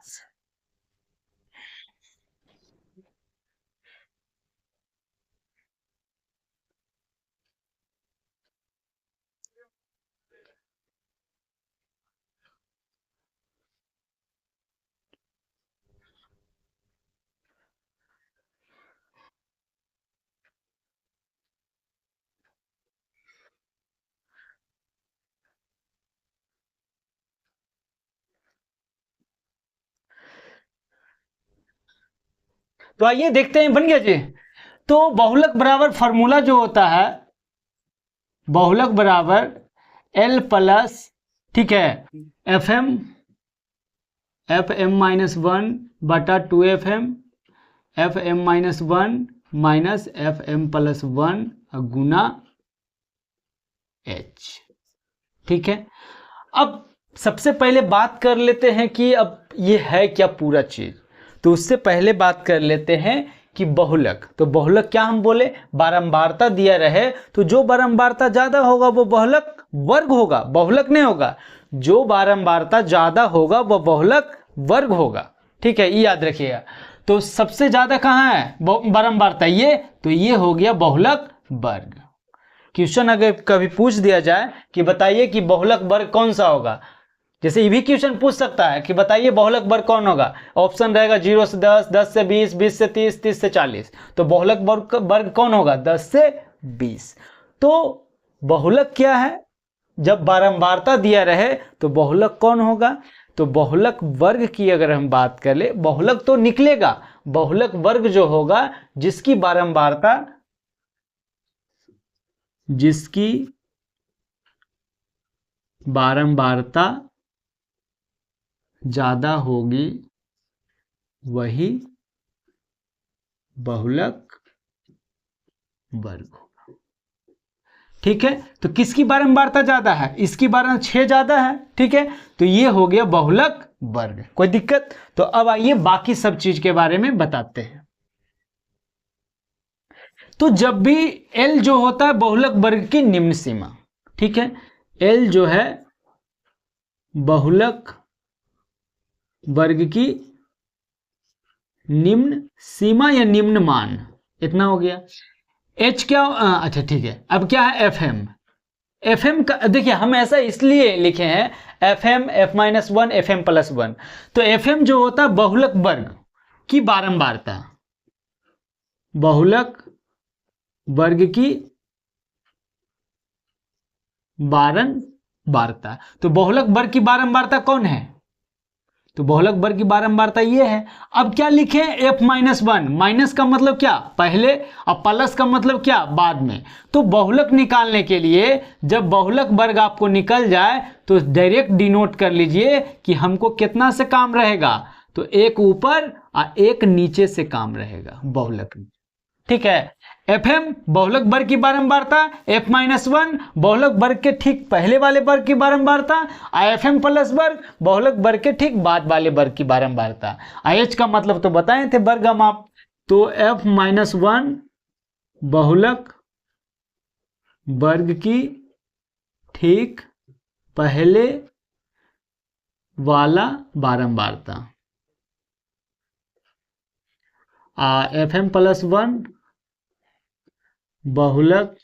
तो आइए देखते हैं, बन गया जी। तो बहुलक बराबर फॉर्मूला जो होता है, बहुलक बराबर एल प्लस, ठीक है, एफ एम माइनस वन बटा 2fm, fm minus one minus fm plus one गुना h। ठीक है, अब सबसे पहले बात कर लेते हैं कि अब ये है क्या पूरा चीज। तो उससे पहले बात कर लेते हैं कि बहुलक। तो बहुलक क्या हम बोले, बारंबारता दिया रहे तो जो बारंबारता ज्यादा होगा वो बहुलक वर्ग होगा, बहुलक नहीं होगा। जो बारंबारता ज्यादा होगा वो बहुलक वर्ग होगा। ठीक है, ये याद रखिएगा। तो सबसे ज्यादा कहाँ है बारंबारता, ये, तो ये हो गया बहुलक वर्ग। क्वेश्चन अगर कभी पूछ दिया जाए कि बताइए कि बहुलक वर्ग कौन सा होगा, जैसे ये भी क्वेश्चन पूछ सकता है कि बताइए बहुलक वर्ग कौन होगा, ऑप्शन रहेगा 0 से 10, 10 से 20, 20 से 30, 30 से 40। तो बहुलक वर्ग कौन होगा, 10 से 20। तो बहुलक क्या है, जब बारंबारता दिया रहे तो बहुलक कौन होगा। तो बहुलक वर्ग की अगर हम बात कर ले, बहुलक तो निकलेगा, बहुलक वर्ग जो होगा जिसकी बारंबारता ज्यादा होगी वही बहुलक वर्ग होगा। ठीक है, तो किसकी बारंबारता ज्यादा है, इसकी बारंबारता 6 ज्यादा है। ठीक है, तो ये हो गया बहुलक वर्ग। कोई दिक्कत। तो अब आइए बाकी सब चीज के बारे में बताते हैं। तो जब भी L जो होता है बहुलक वर्ग की निम्न सीमा, ठीक है, L जो है बहुलक वर्ग की निम्न सीमा या निम्न मान, इतना हो गया। H क्या, अच्छा ठीक है, अब क्या है FM। FM का देखिए हम ऐसा इसलिए लिखे हैं FM F minus one FM plus one. तो FM जो होता है बहुलक वर्ग की बारंबारता, बहुलक वर्ग की बारंबारता। तो बहुलक वर्ग की बारंबारता कौन है, तो बहुलक वर्ग की बारंबारता ये है। अब क्या लिखे, F माइनस वन, माइनस का मतलब क्या पहले और प्लस का मतलब क्या बाद में। तो बहुलक निकालने के लिए जब बहुलक वर्ग आपको निकल जाए तो डायरेक्ट डिनोट कर लीजिए कि हमको कितना से काम रहेगा, तो एक ऊपर और एक नीचे से काम रहेगा बहुलक। ठीक है, FM बहुलक वर्ग की बारंबारता, F माइनस वन बहुलक वर्ग के ठीक पहले वाले वर्ग की बारंबारता, FM प्लस वर्ग बहुलक वर्ग के ठीक बाद वाले वर्ग की बारंबारता। H का मतलब तो बताए थे वर्ग हम आप। तो F माइनस वन बहुलक वर्ग की ठीक पहले वाला बारंबारता, FM प्लस वन बहुलक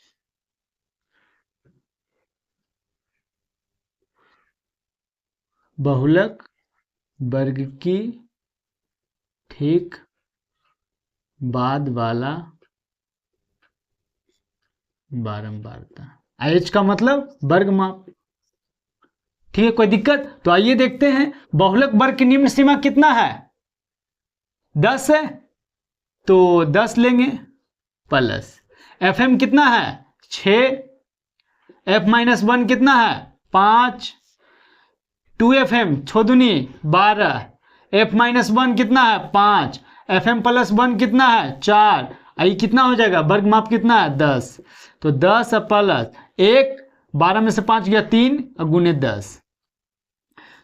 वर्ग की ठीक बाद वाला बारंबारता। H का मतलब वर्ग माप। ठीक है, कोई दिक्कत। तो आइए देखते हैं बहुलक वर्ग की निम्न सीमा कितना है, 10 है, तो 10 लेंगे प्लस FM कितना है 6, F माइनस वन कितना है 5, 2FM 6 दूनी 12, F माइनस वन कितना है 5, FM प्लस वन कितना है 4, आई कितना हो जाएगा वर्ग माप कितना है 10। तो 10 प्लस 1, 12 में से 5 गया 3 और गुने 10।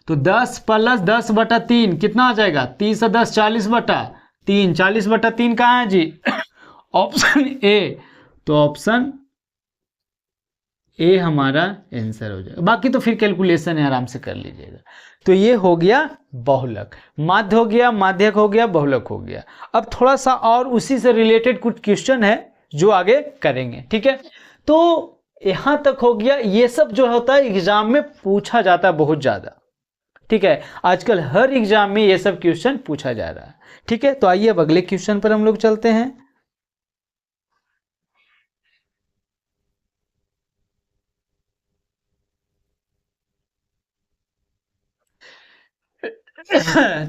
तो 10 प्लस 10/3 कितना आ जाएगा? 30 से 10 40/3, 40/3 कहाँ है जी? Option A. तो ऑप्शन ए हमारा आंसर हो जाएगा। बाकी तो फिर कैलकुलेशन है, आराम से कर लीजिएगा। तो ये हो गया बहुलक, माध्य हो गया, माध्यक हो गया, बहुलक हो गया। अब थोड़ा सा और उसी से रिलेटेड कुछ क्वेश्चन है जो आगे करेंगे, ठीक है। तो यहां तक हो गया। ये सब जो होता है एग्जाम में पूछा जाता है बहुत ज्यादा, ठीक है। आजकल हर एग्जाम में ये सब क्वेश्चन पूछा जा रहा है, ठीक है। तो आइए अब अगले क्वेश्चन पर हम लोग चलते हैं।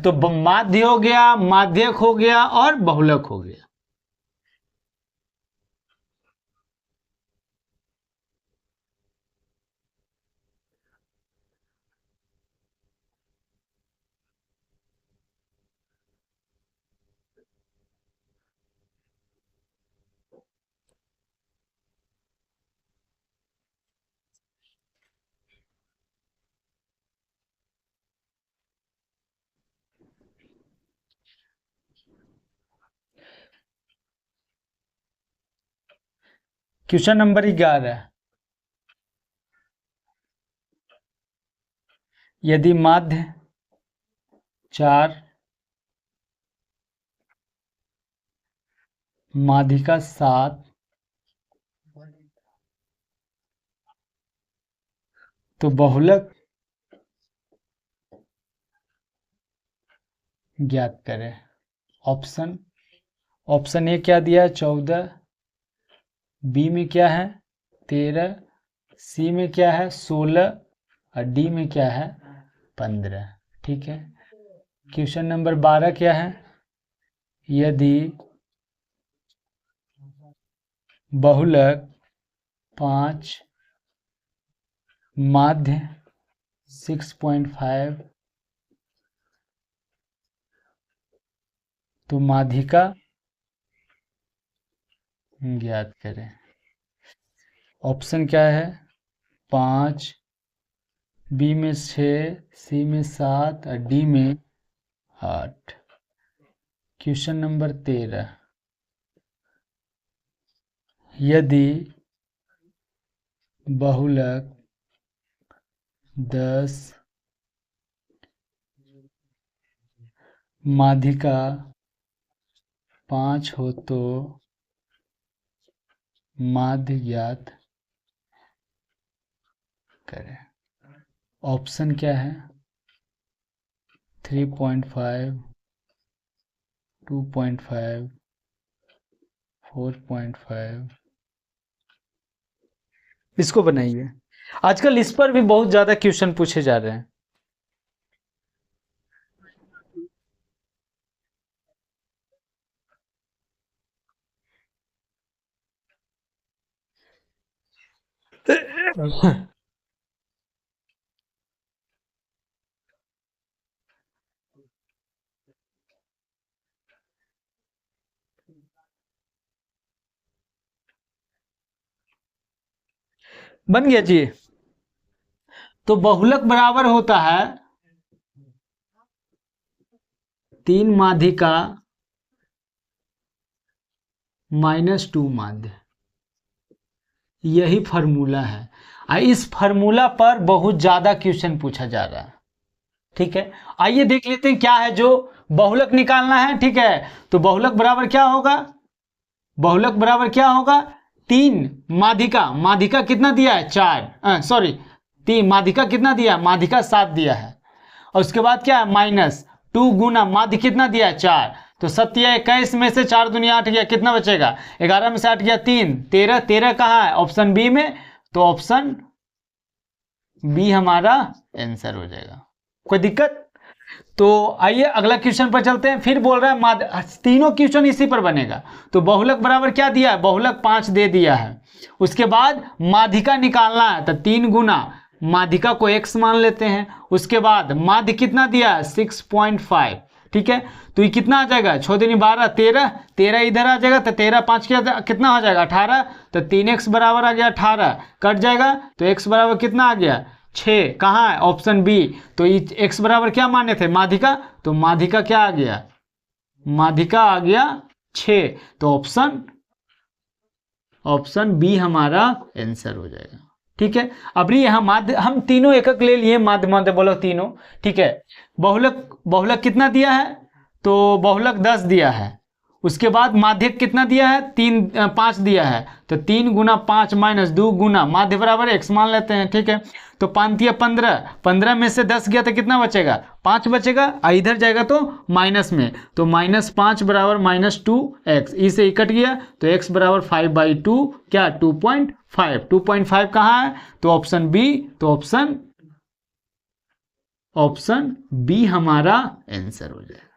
तो माध्य हो गया, माध्यक हो गया और बहुलक हो गया। क्वेश्चन नंबर 11, यदि माध्य 4, माध्यिका 7, तो बहुलक ज्ञात करें। ऑप्शन ए क्या दिया है? 14, बी में क्या है? 13, सी में क्या है? 16 और डी में क्या है? 15, ठीक है। क्वेश्चन नंबर 12 क्या है? यदि बहुलक 5, माध्य 6.5, तो माध्यिका ज्ञात करें। ऑप्शन क्या है? 5, बी में 6, सी में 7 और डी में 8। क्वेश्चन नंबर 13, यदि बहुलक 10, माध्यिका 5 हो तो माध्य ज्ञात करें। ऑप्शन क्या है? 3.5, 2.5, 4.5। इसको बनाइए। आजकल इस पर भी बहुत ज्यादा क्वेश्चन पूछे जा रहे हैं। बन गया जी। तो बहुलक बराबर होता है 3 माध्यिका -2 माध्य। यही फार्मूला है। इस फार्मूला पर बहुत ज्यादा क्वेश्चन पूछा जा रहा है, ठीक है। आइए देख लेते हैं क्या है जो बहुलक निकालना है, ठीक है। तो बहुलक बराबर क्या होगा? बहुलक बराबर क्या होगा? 3 माध्यिका, माध्यिका कितना दिया है? 4, सॉरी 3, माध्यिका कितना दिया? माध्यिका 7 दिया है। और उसके बाद क्या है? -2 गुना माध्य कितना दिया है? 4। तो 7 या 21 में से 4 दूनी 8 गया, कितना बचेगा? 11 में से 8 गया 3, 13, 13 कहाँ है? ऑप्शन बी में। तो ऑप्शन बी हमारा आंसर हो जाएगा। कोई दिक्कत? तो आइए अगला क्वेश्चन पर चलते हैं। फिर बोल रहा है तीनों क्वेश्चन इसी पर बनेगा। तो बहुलक बराबर क्या दिया है? बहुलक 5 दे दिया है। उसके बाद माध्यिका निकालना है, तो 3 गुना माध्यिका को x मान लेते हैं। उसके बाद माध्य कितना दिया है? 6.5, ठीक है। तो ये कितना आ जाएगा? 6 दूनी 12, 13, 13 इधर आ जाएगा, तो 13 5 कितना हो जाएगा? 18। तो 3x बराबर आ गया 18, कट जाएगा। तो x बराबर कितना आ गया? 6 कहाँ है? Option B. तो x बराबर क्या माने थे? माध्यिका। तो माध्यिका क्या आ गया? माध्यिका आ गया 6। तो ऑप्शन बी हमारा आंसर हो जाएगा। ठीक है, अब यहाँ माध्य हम तीनों एकक ले लिए, माध्य माध्य बहुलक तीनों। ठीक है, बहुलक बहुलक कितना दिया है? तो बहुलक 10 दिया है। उसके बाद माध्यक कितना दिया है? 5 दिया है। तो 3 गुना 5 माइनस 2 गुना माध्य बराबर x मान लेते हैं। ठीक है, तो 5 दिया 15, 15 में से 10 गया तो कितना बचेगा? 5 बचेगा। इधर जाएगा तो माइनस में, तो -5 बराबर -2x, इसे कट गया तो x बराबर 5/2 क्या? 2.5। 2.5 कहाँ है? तो ऑप्शन बी। तो ऑप्शन बी हमारा आंसर हो जाएगा।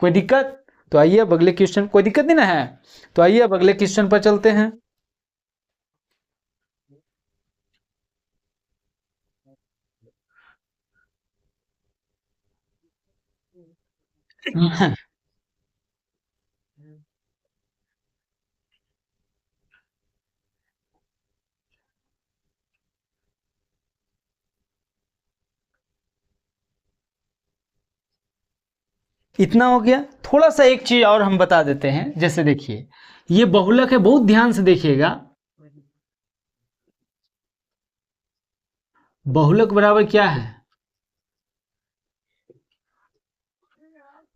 कोई दिक्कत? तो आइए अब अगले क्वेश्चन, कोई दिक्कत नहीं ना है? तो आइए अब अगले क्वेश्चन पर चलते हैं। इतना हो गया। थोड़ा सा एक चीज और हम बता देते हैं, जैसे देखिए ये बहुलक है, बहुत ध्यान से देखिएगा। बहुलक बराबर क्या है?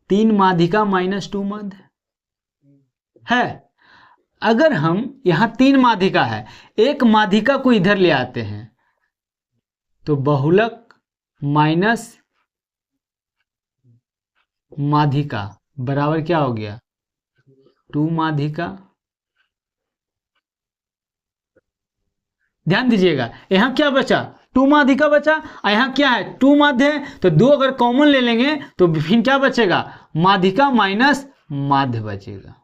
3 माध्यिका -2 माध्य है। अगर हम यहां 3 माध्यिका है, एक माध्यिका को इधर ले आते हैं तो बहुलक माइनस माध्यिका बराबर क्या हो गया? 2 माध्यिका। ध्यान दीजिएगा, यहां क्या बचा? 2 माध्यिका बचा, और यहां क्या है? 2 माध्य है। तो 2 अगर कॉमन ले लेंगे तो फिर क्या बचेगा? माध्यिका माइनस माध्य बचेगा।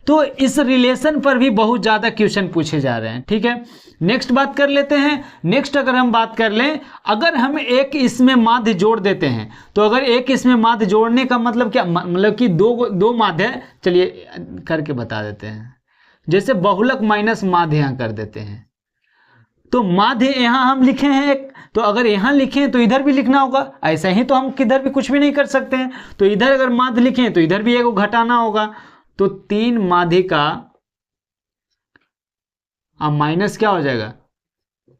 तो इस रिलेशन पर भी बहुत ज्यादा क्वेश्चन पूछे जा रहे हैं। ठीक है, नेक्स्ट बात कर लेते हैं। नेक्स्ट अगर हम बात कर लें, अगर हम एक इसमें माध्य जोड़ देते हैं, तो अगर एक इसमें माध्य जोड़ने का मतलब क्या? मतलब कि दो माध्य, चलिए करके बता देते हैं। जैसे बहुलक माइनस माध्य यहां कर देते हैं, तो माध्य यहां हम लिखे हैं एक, तो अगर यहां लिखें तो इधर भी लिखना होगा। ऐसा ही तो हम किधर भी कुछ भी नहीं कर सकते हैं। तो इधर अगर माध्य लिखें तो इधर भी एक घटाना होगा। तो 3 माध्यिका अब माइनस क्या हो जाएगा?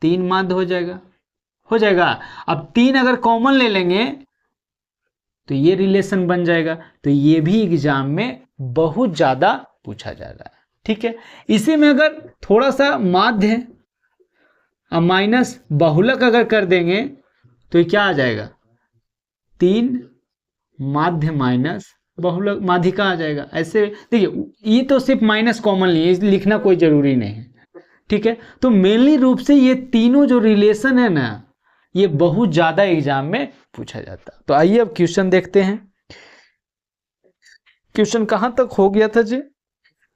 3 माध्य हो जाएगा। हो जाएगा। अब 3 अगर कॉमन ले लेंगे तो ये रिलेशन बन जाएगा। तो ये भी एग्जाम में बहुत ज्यादा पूछा जा रहा है। ठीक है, इसी में अगर थोड़ा सा माध्य अब माइनस बहुलक अगर कर देंगे तो ये क्या आ जाएगा? 3 माध्य माइनस बहुलक माध्यिका आ जाएगा। ऐसे देखिए, ये तो सिर्फ माइनस कॉमन लिए, लिखना कोई जरूरी नहीं है। ठीक है, तो मेनली रूप से ये तीनों जो रिलेशन है ना, ये बहुत ज्यादा एग्जाम में पूछा जाता है। तो आइए अब क्वेश्चन देखते हैं। क्वेश्चन कहां तक हो गया था जी?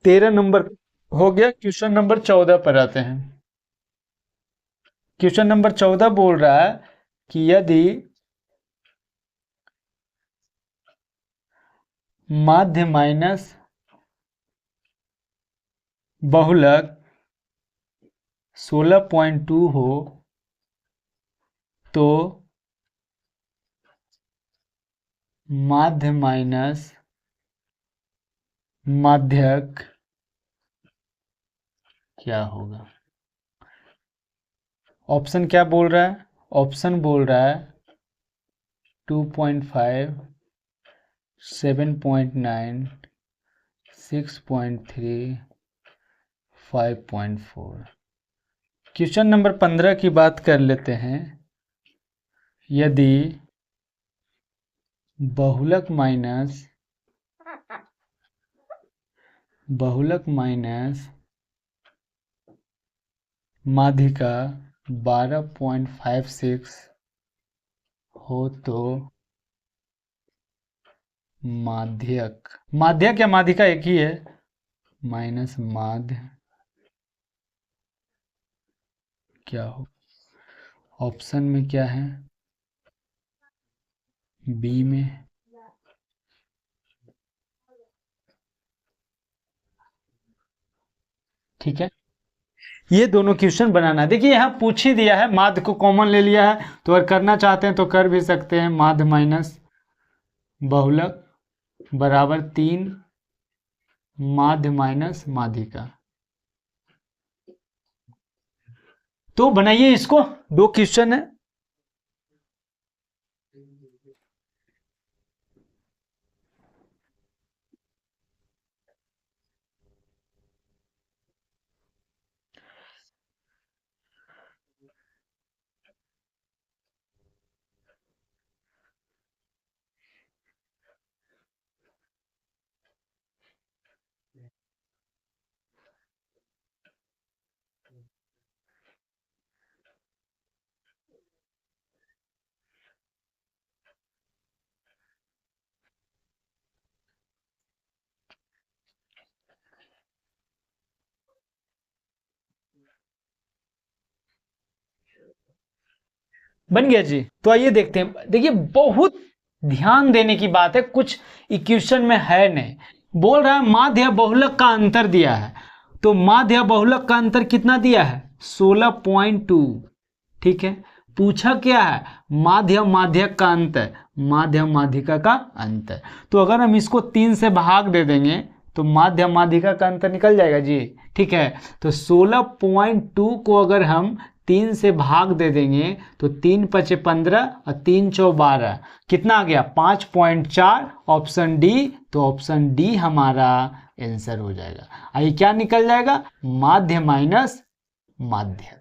13 नंबर हो गया। क्वेश्चन नंबर 14 पर आते हैं। क्वेश्चन नंबर 14 बोल रहा है कि यदि माध्य माइनस बहुलक 16.2 हो तो माध्य माइनस माध्यक क्या होगा? ऑप्शन क्या बोल रहा है? ऑप्शन बोल रहा है 2.5, 7.9, 6.3, 5.4। क्वेश्चन नंबर 15 की बात कर लेते हैं। यदि बहुलक माइनस माध्यिका 12.56 हो तो माध्यक, माध्यक या माध्यिका एक ही है, माइनस माध्य क्या हो? ऑप्शन में क्या है? बी में। ठीक है, ये दोनों क्वेश्चन बनाना। देखिए यहाँ पूछ ही दिया है, माध्य को कॉमन ले लिया है, तो अगर करना चाहते हैं तो कर भी सकते हैं। माध्य माइनस बहुलक बराबर 3 माध्य माइनस माध्यिका। तो बनाइए इसको, 2 क्वेश्चन है। बन गया जी। तो आइए देखते हैं। देखिए बहुत ध्यान देने की बात है, कुछ इक्वेशन में है नहीं। बोल रहा है माध्य बहुलक का अंतर दिया है, तो माध्य बहुलक का अंतर कितना दिया है? 16.2। ठीक है, पूछा क्या है? माध्य माध्यक का अंतर, माध्य माध्यिका का अंतर। तो अगर हम इसको 3 से भाग दे देंगे तो माध्य माध्यिका का अंतर निकल जाएगा जी। ठीक है, तो 16.2 को अगर हम 3 से भाग दे देंगे तो 3 पचे 15 और 3 चौ 12, कितना आ गया? 5.4। Option D. तो ऑप्शन डी हमारा आंसर हो जाएगा। आइए क्या निकल जाएगा? माध्य माइनस माध्य।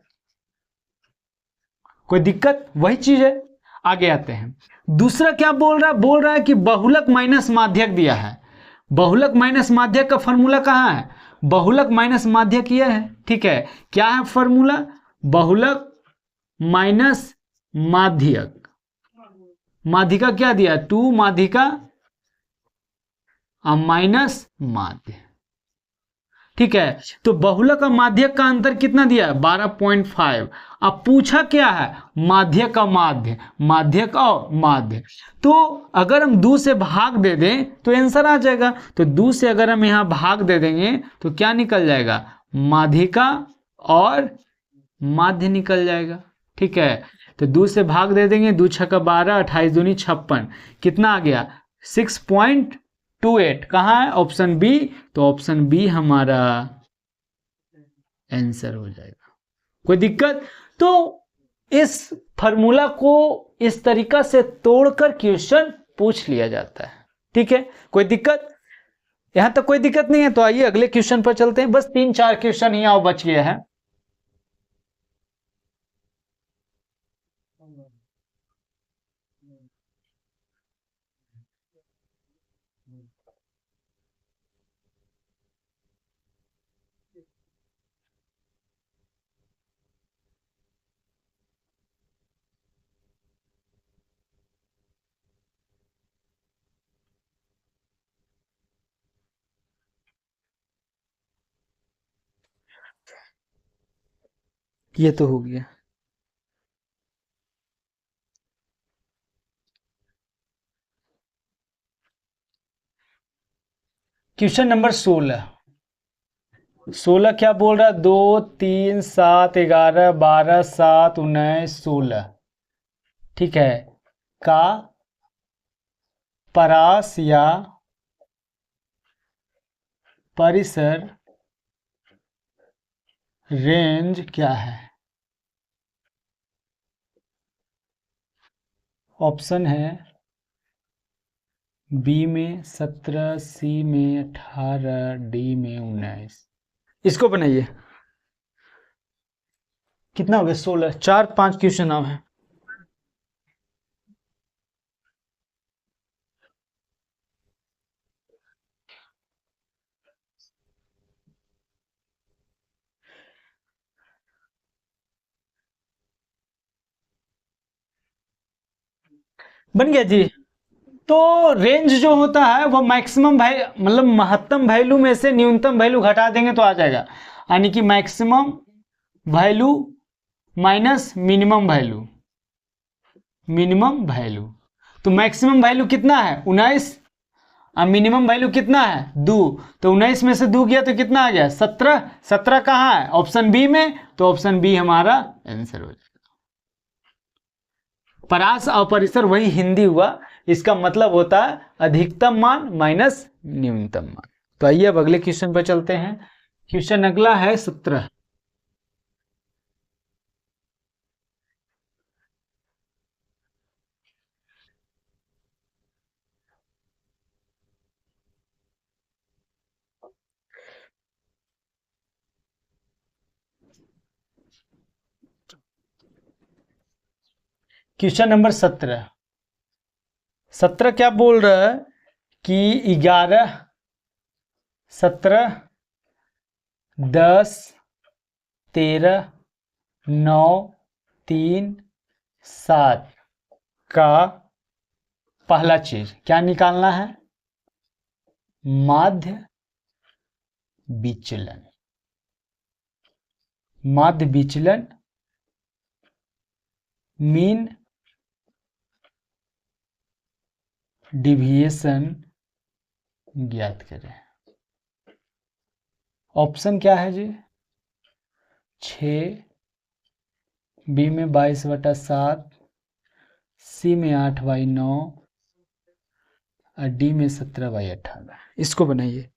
कोई दिक्कत? वही चीज है। आगे आते हैं। दूसरा क्या बोल रहा है? बोल रहा है कि बहुलक माइनस माध्यक दिया है। बहुलक माइनस माध्यक का फॉर्मूला कहाँ है? बहुलक माइनस माध्यक यह है। ठीक है, क्या है फॉर्मूला? बहुलक माइनस माध्यक। माध्यिका क्या दिया? 2 माध्यिका माइनस माध्य। ठीक है, तो बहुलक और माध्यक का अंतर कितना दिया है? 12.5। अब पूछा क्या है? माध्यक का माध्य, माध्यक और माध्य। तो अगर हम 2 से भाग दे दें तो आंसर आ जाएगा। तो 2 से अगर हम यहां भाग दे देंगे तो क्या निकल जाएगा? माध्यिका और माध्य निकल जाएगा। ठीक है, तो 2 से भाग दे देंगे, 2 छक्का 12, 28 दूनी 56, कितना आ गया? 6.28। कहाँ है? Option B. तो ऑप्शन बी हमारा आंसर हो जाएगा। कोई दिक्कत? तो इस फॉर्मूला को इस तरीका से तोड़कर क्वेश्चन पूछ लिया जाता है। ठीक है, कोई दिक्कत? यहां तक कोई दिक्कत नहीं है। तो आइए अगले क्वेश्चन पर चलते हैं। बस 3-4 क्वेश्चन ही और बच गए हैं। ये तो हो गया। Question number 16। 16 क्या बोल रहा है? 2 3 7 11 12 7 19 16। ठीक है, का परास या परिसर रेंज क्या है? ऑप्शन है बी में 17, सी में 18, डी में 19। इसको बनाइए। कितना हो गया? 16। 4-5 क्वेश्चन अब है। बन गया जी। तो रेंज जो होता है वो मैक्सिमम मतलब महत्तम वैल्यू में से न्यूनतम वैल्यू घटा देंगे तो आ जाएगा। यानी कि maximum value minus minimum value, minimum value. तो मैक्सिमम वैल्यू कितना है? 19। अब मिनिमम वैल्यू कितना है 2, तो 19 में से 2 गया तो कितना आ गया 17। 17 कहाँ है ऑप्शन बी में, तो ऑप्शन बी हमारा आंसर हो जाएगा। परास और परिसर वही हिंदी हुआ, इसका मतलब होता है अधिकतम मान माइनस न्यूनतम मान। तो आइए अब अगले क्वेश्चन पर चलते हैं। क्वेश्चन अगला है 17। Question number 17। 17 क्या बोल रहा है कि 11, 17, 10, 13, 9, 3, 7 का पहला चीज क्या निकालना है, माध्य विचलन। माध्य विचलन मीन डिविएशन ज्ञात करें। ऑप्शन क्या है जी, 6, बी में 22/7, सी में 8/9 और डी में 17/18। इसको बनाइए।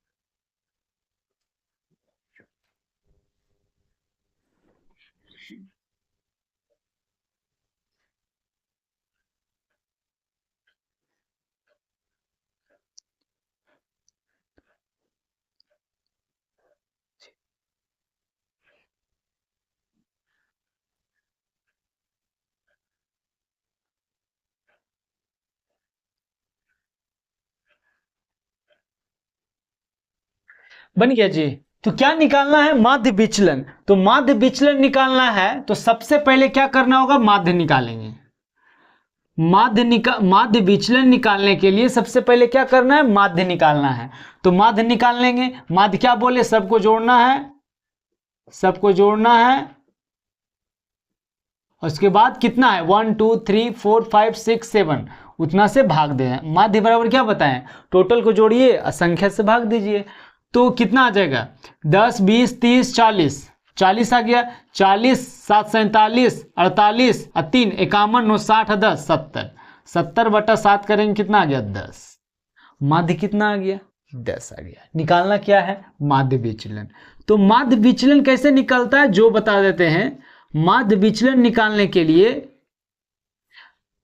बन गया जी। तो क्या निकालना है, माध्य विचलन। तो माध्य विचलन निकालना है तो सबसे पहले क्या करना होगा, माध्य निकालेंगे। माध्य विचलन निकालने के लिए सबसे पहले क्या करना है, माध्य निकालना है। तो माध्य निकाल लेंगे। माध्य क्या बोले, सबको जोड़ना है, सबको जोड़ना है। उसके बाद कितना है 1 2 3 4 5 6 7, उतना से भाग दे। माध्य बराबर क्या बताएं, टोटल को जोड़िए और संख्या से भाग दीजिए। तो कितना आ जाएगा 10 20 30 40, 40 आ गया। 40 7 47 48 और 3 51 9 60 10 70, 70/7 करेंगे कितना आ गया 10। माध्य कितना आ गया 10 आ गया। निकालना क्या है, माध्य विचलन। तो माध्य विचलन कैसे निकलता है जो बता देते हैं। माध्य विचलन निकालने के लिए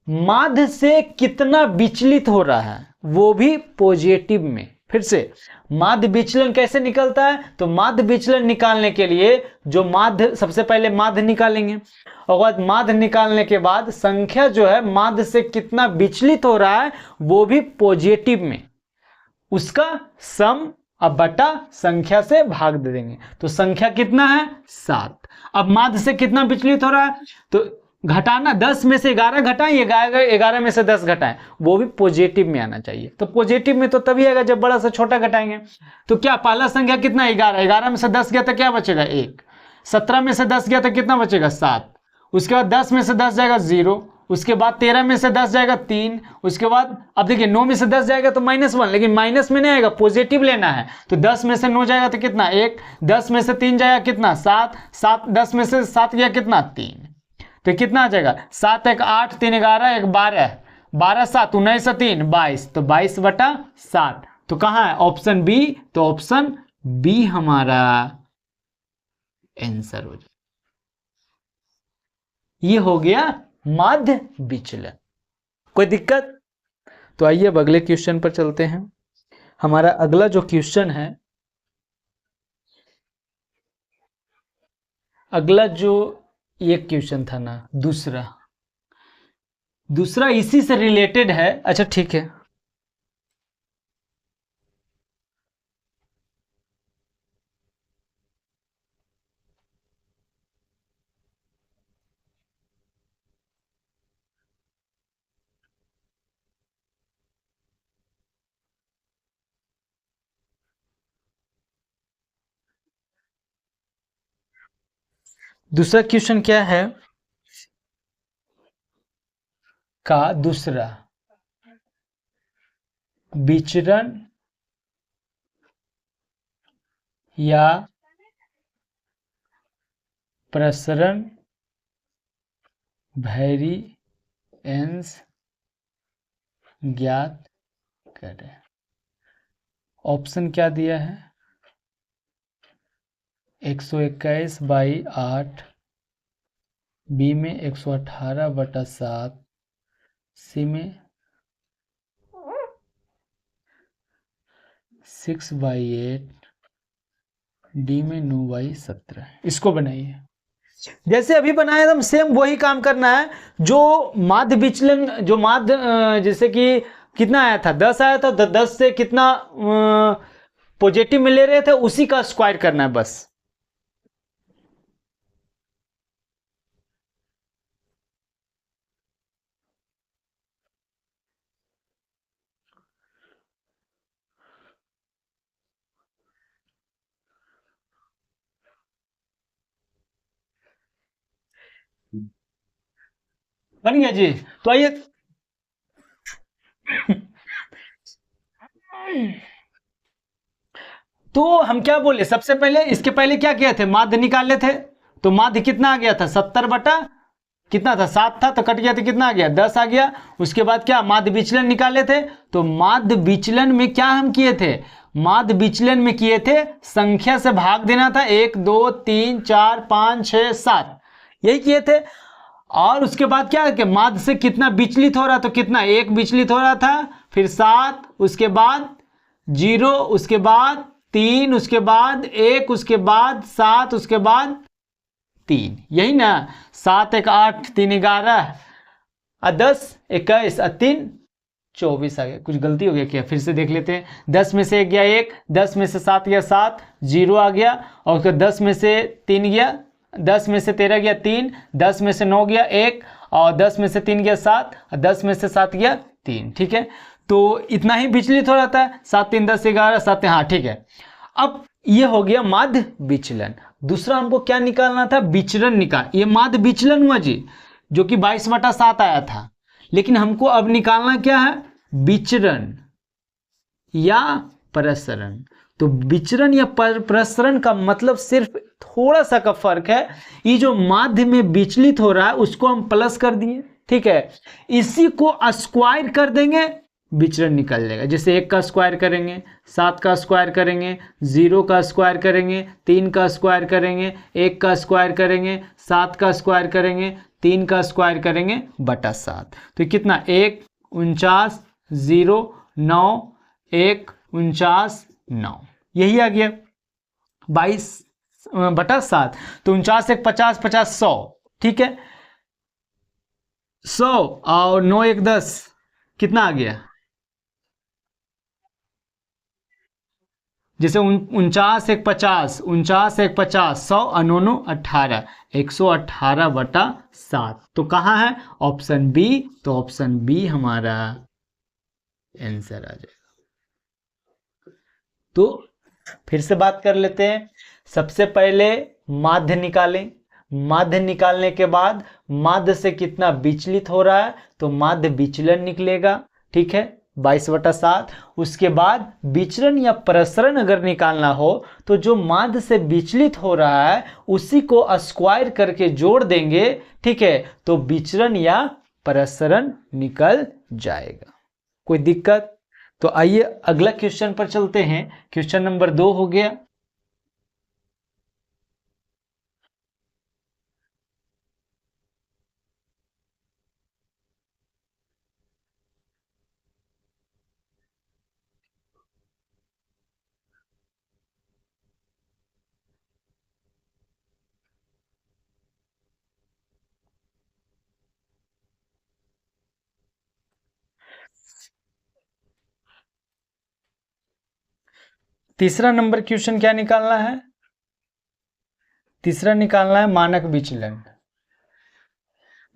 माध्य से कितना विचलित हो रहा है वो भी पॉजिटिव में। फिर से माध्य विचलन कैसे निकलता है, तो माध्य विचलन निकालने के लिए जो माध्य, सबसे पहले माध्य निकालेंगे और बाद माध्य निकालने के बाद संख्या जो है माध्य से कितना विचलित हो रहा है वो भी पॉजिटिव में, उसका सम अब बटा संख्या से भाग दे देंगे। तो संख्या कितना है 7। अब माध्य से कितना विचलित हो रहा है, तो घटाना 10 में से 11 घटाएं, 11 में से 10 घटाएं, वो भी पॉजिटिव में आना चाहिए। तो पॉजिटिव में तो तभी आएगा जब बड़ा से छोटा घटाएंगे। तो क्या पहला संख्या कितना 11, 11 में से 10 गया तो क्या बचेगा 1, 17 में से 10 गया तो कितना बचेगा 7, उसके बाद 10 में से 10 जाएगा 0, उसके बाद 13 में से 10 जाएगा 3, उसके बाद अब देखिए 9 में से 10 जाएगा तो -1, लेकिन माइनस में नहीं आएगा, पॉजिटिव लेना है। तो 10 में से 9 जाएगा तो कितना 1, 10 में से 3 जाएगा कितना 7, 10 में से 7 गया कितना 3, तो कितना आ जाएगा 7 1 8 3 11 1 12, 12 7 19 से 3 22, तो 22/7। तो कहाँ है ऑप्शन बी, तो ऑप्शन बी हमारा आंसर हो जाए। ये हो गया माध्य विचलन। कोई दिक्कत? तो आइए अब अगले क्वेश्चन पर चलते हैं। हमारा अगला जो क्वेश्चन है, अगला जो ये क्वेश्चन था ना, दूसरा इसी से रिलेटेड है। अच्छा ठीक है, दूसरा क्वेश्चन क्या है का दूसरा विचरण या प्रसरण वेरिएंस ज्ञात करें। ऑप्शन क्या दिया है? 121/8, बी में 118/7, सी में 6/8, डी में 9/17। इसको बनाइए। जैसे अभी बनाया एकदम सेम वही काम करना है। जो माध्य विचलन, जो माध्य जैसे कि कितना आया था, 10 आया था, 10 से कितना पॉजिटिव में ले रहे थे, उसी का स्क्वायर करना है बस। बन गया जी। तो आइए तो हम क्या बोले, सबसे पहले इसके पहले क्या किया थे, माध्य निकाले थे। तो माध्य कितना आ गया था, 70 बटा कितना था, 7 था, तो कट गया तो कितना आ गया, 10 आ गया। उसके बाद क्या, माध्य विचलन निकाले थे। तो माध्य विचलन में क्या हम किए थे, माध्य विचलन में किए थे संख्या से भाग देना था, 1 2 3 4 5 6 7, यही किए थे। और उसके बाद क्या है कि माध्य से कितना विचलित हो रहा, तो कितना 1 विचलित हो रहा था, फिर 7, उसके बाद 0, उसके बाद 3, उसके बाद 1, उसके बाद 7, उसके बाद 3, यही ना। 7 1 8 3 11 और 10 21 और 3 24 आ गया। कुछ गलती हो गया क्या, फिर से देख लेते हैं। 10 में से 1 गया 1, 10 में से 7 गया 7, 0 आ गया। और फिर 10 में से 3 गया, 10 में से 13 गया 3, 10 में से 9 गया 1, और 10 में से 3 गया 7, और 10 में से 7 गया 3। ठीक है, तो इतना ही विचलित हो जाता है, 7 3 10 11 7, हाँ ठीक है। अब ये हो गया माध्य विचलन। दूसरा हमको क्या निकालना था, विचरण निकाल। ये माध्य विचलन हुआ जी, जो कि 22/7 आया था। लेकिन हमको अब निकालना क्या है, विचरण या प्रसरण। तो विचरण या प्रसरण का मतलब सिर्फ थोड़ा सा का फर्क है। ये जो माध्य में विचलित हो रहा है उसको हम प्लस कर दिए, ठीक है। इसी को स्क्वायर कर देंगे, विचरण निकल जाएगा। जैसे 1 का स्क्वायर करेंगे, 7 का स्क्वायर करेंगे, 0 का स्क्वायर करेंगे, 3 का स्क्वायर करेंगे, 1 का स्क्वायर करेंगे, 7 का स्क्वायर करेंगे, 3 का स्क्वायर करेंगे बटा 7। तो कितना, 1 49 0 9 1 49 9, यही आ गया 22/7। तो 49 1 50 50 100, ठीक है। 100 और 9 1 10, कितना आ गया, जैसे 49 1 50, 49 1 50 100 और 9 9 18, 118/7। तो कहाँ है, ऑप्शन बी। तो ऑप्शन बी हमारा आंसर आ जाएगा। तो फिर से बात कर लेते हैं। सबसे पहले माध्य निकालें, माध्य निकालने के बाद माध्य से कितना विचलित हो रहा है, तो माध्य विचलन निकलेगा, ठीक है, 22/7। उसके बाद विचरण या प्रसरण अगर निकालना हो तो जो माध्य से विचलित हो रहा है उसी को स्क्वायर करके जोड़ देंगे, ठीक है, तो विचरण या प्रसरण निकल जाएगा। कोई दिक्कत? तो आइए अगला क्वेश्चन पर चलते हैं। क्वेश्चन नंबर 2 हो गया। तीसरा नंबर क्वेश्चन क्या निकालना है, तीसरा निकालना है मानक विचलन।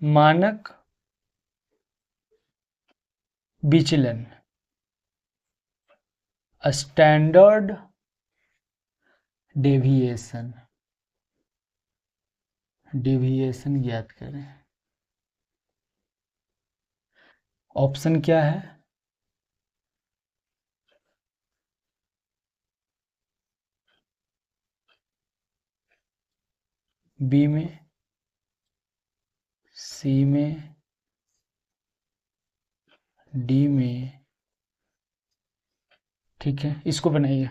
मानक विचलन, स्टैंडर्ड डेविएशन, डेविएशन ज्ञात करें। ऑप्शन क्या है, बी में, सी में, डी में। ठीक है, इसको बनाइए।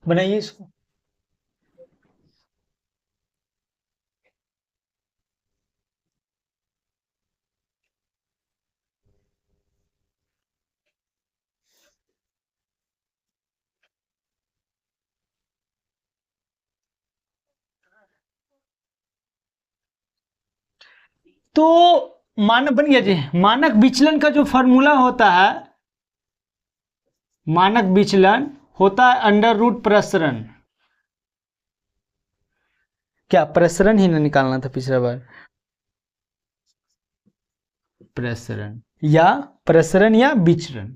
बनाइए इसको। तो मानक बन गया जी। मानक विचलन का जो फॉर्मूला होता है, मानक विचलन होता है अंडर रूट प्रसरण। क्या प्रसरण ही ना निकालना था पिछला बार? प्रसरण या विचरण,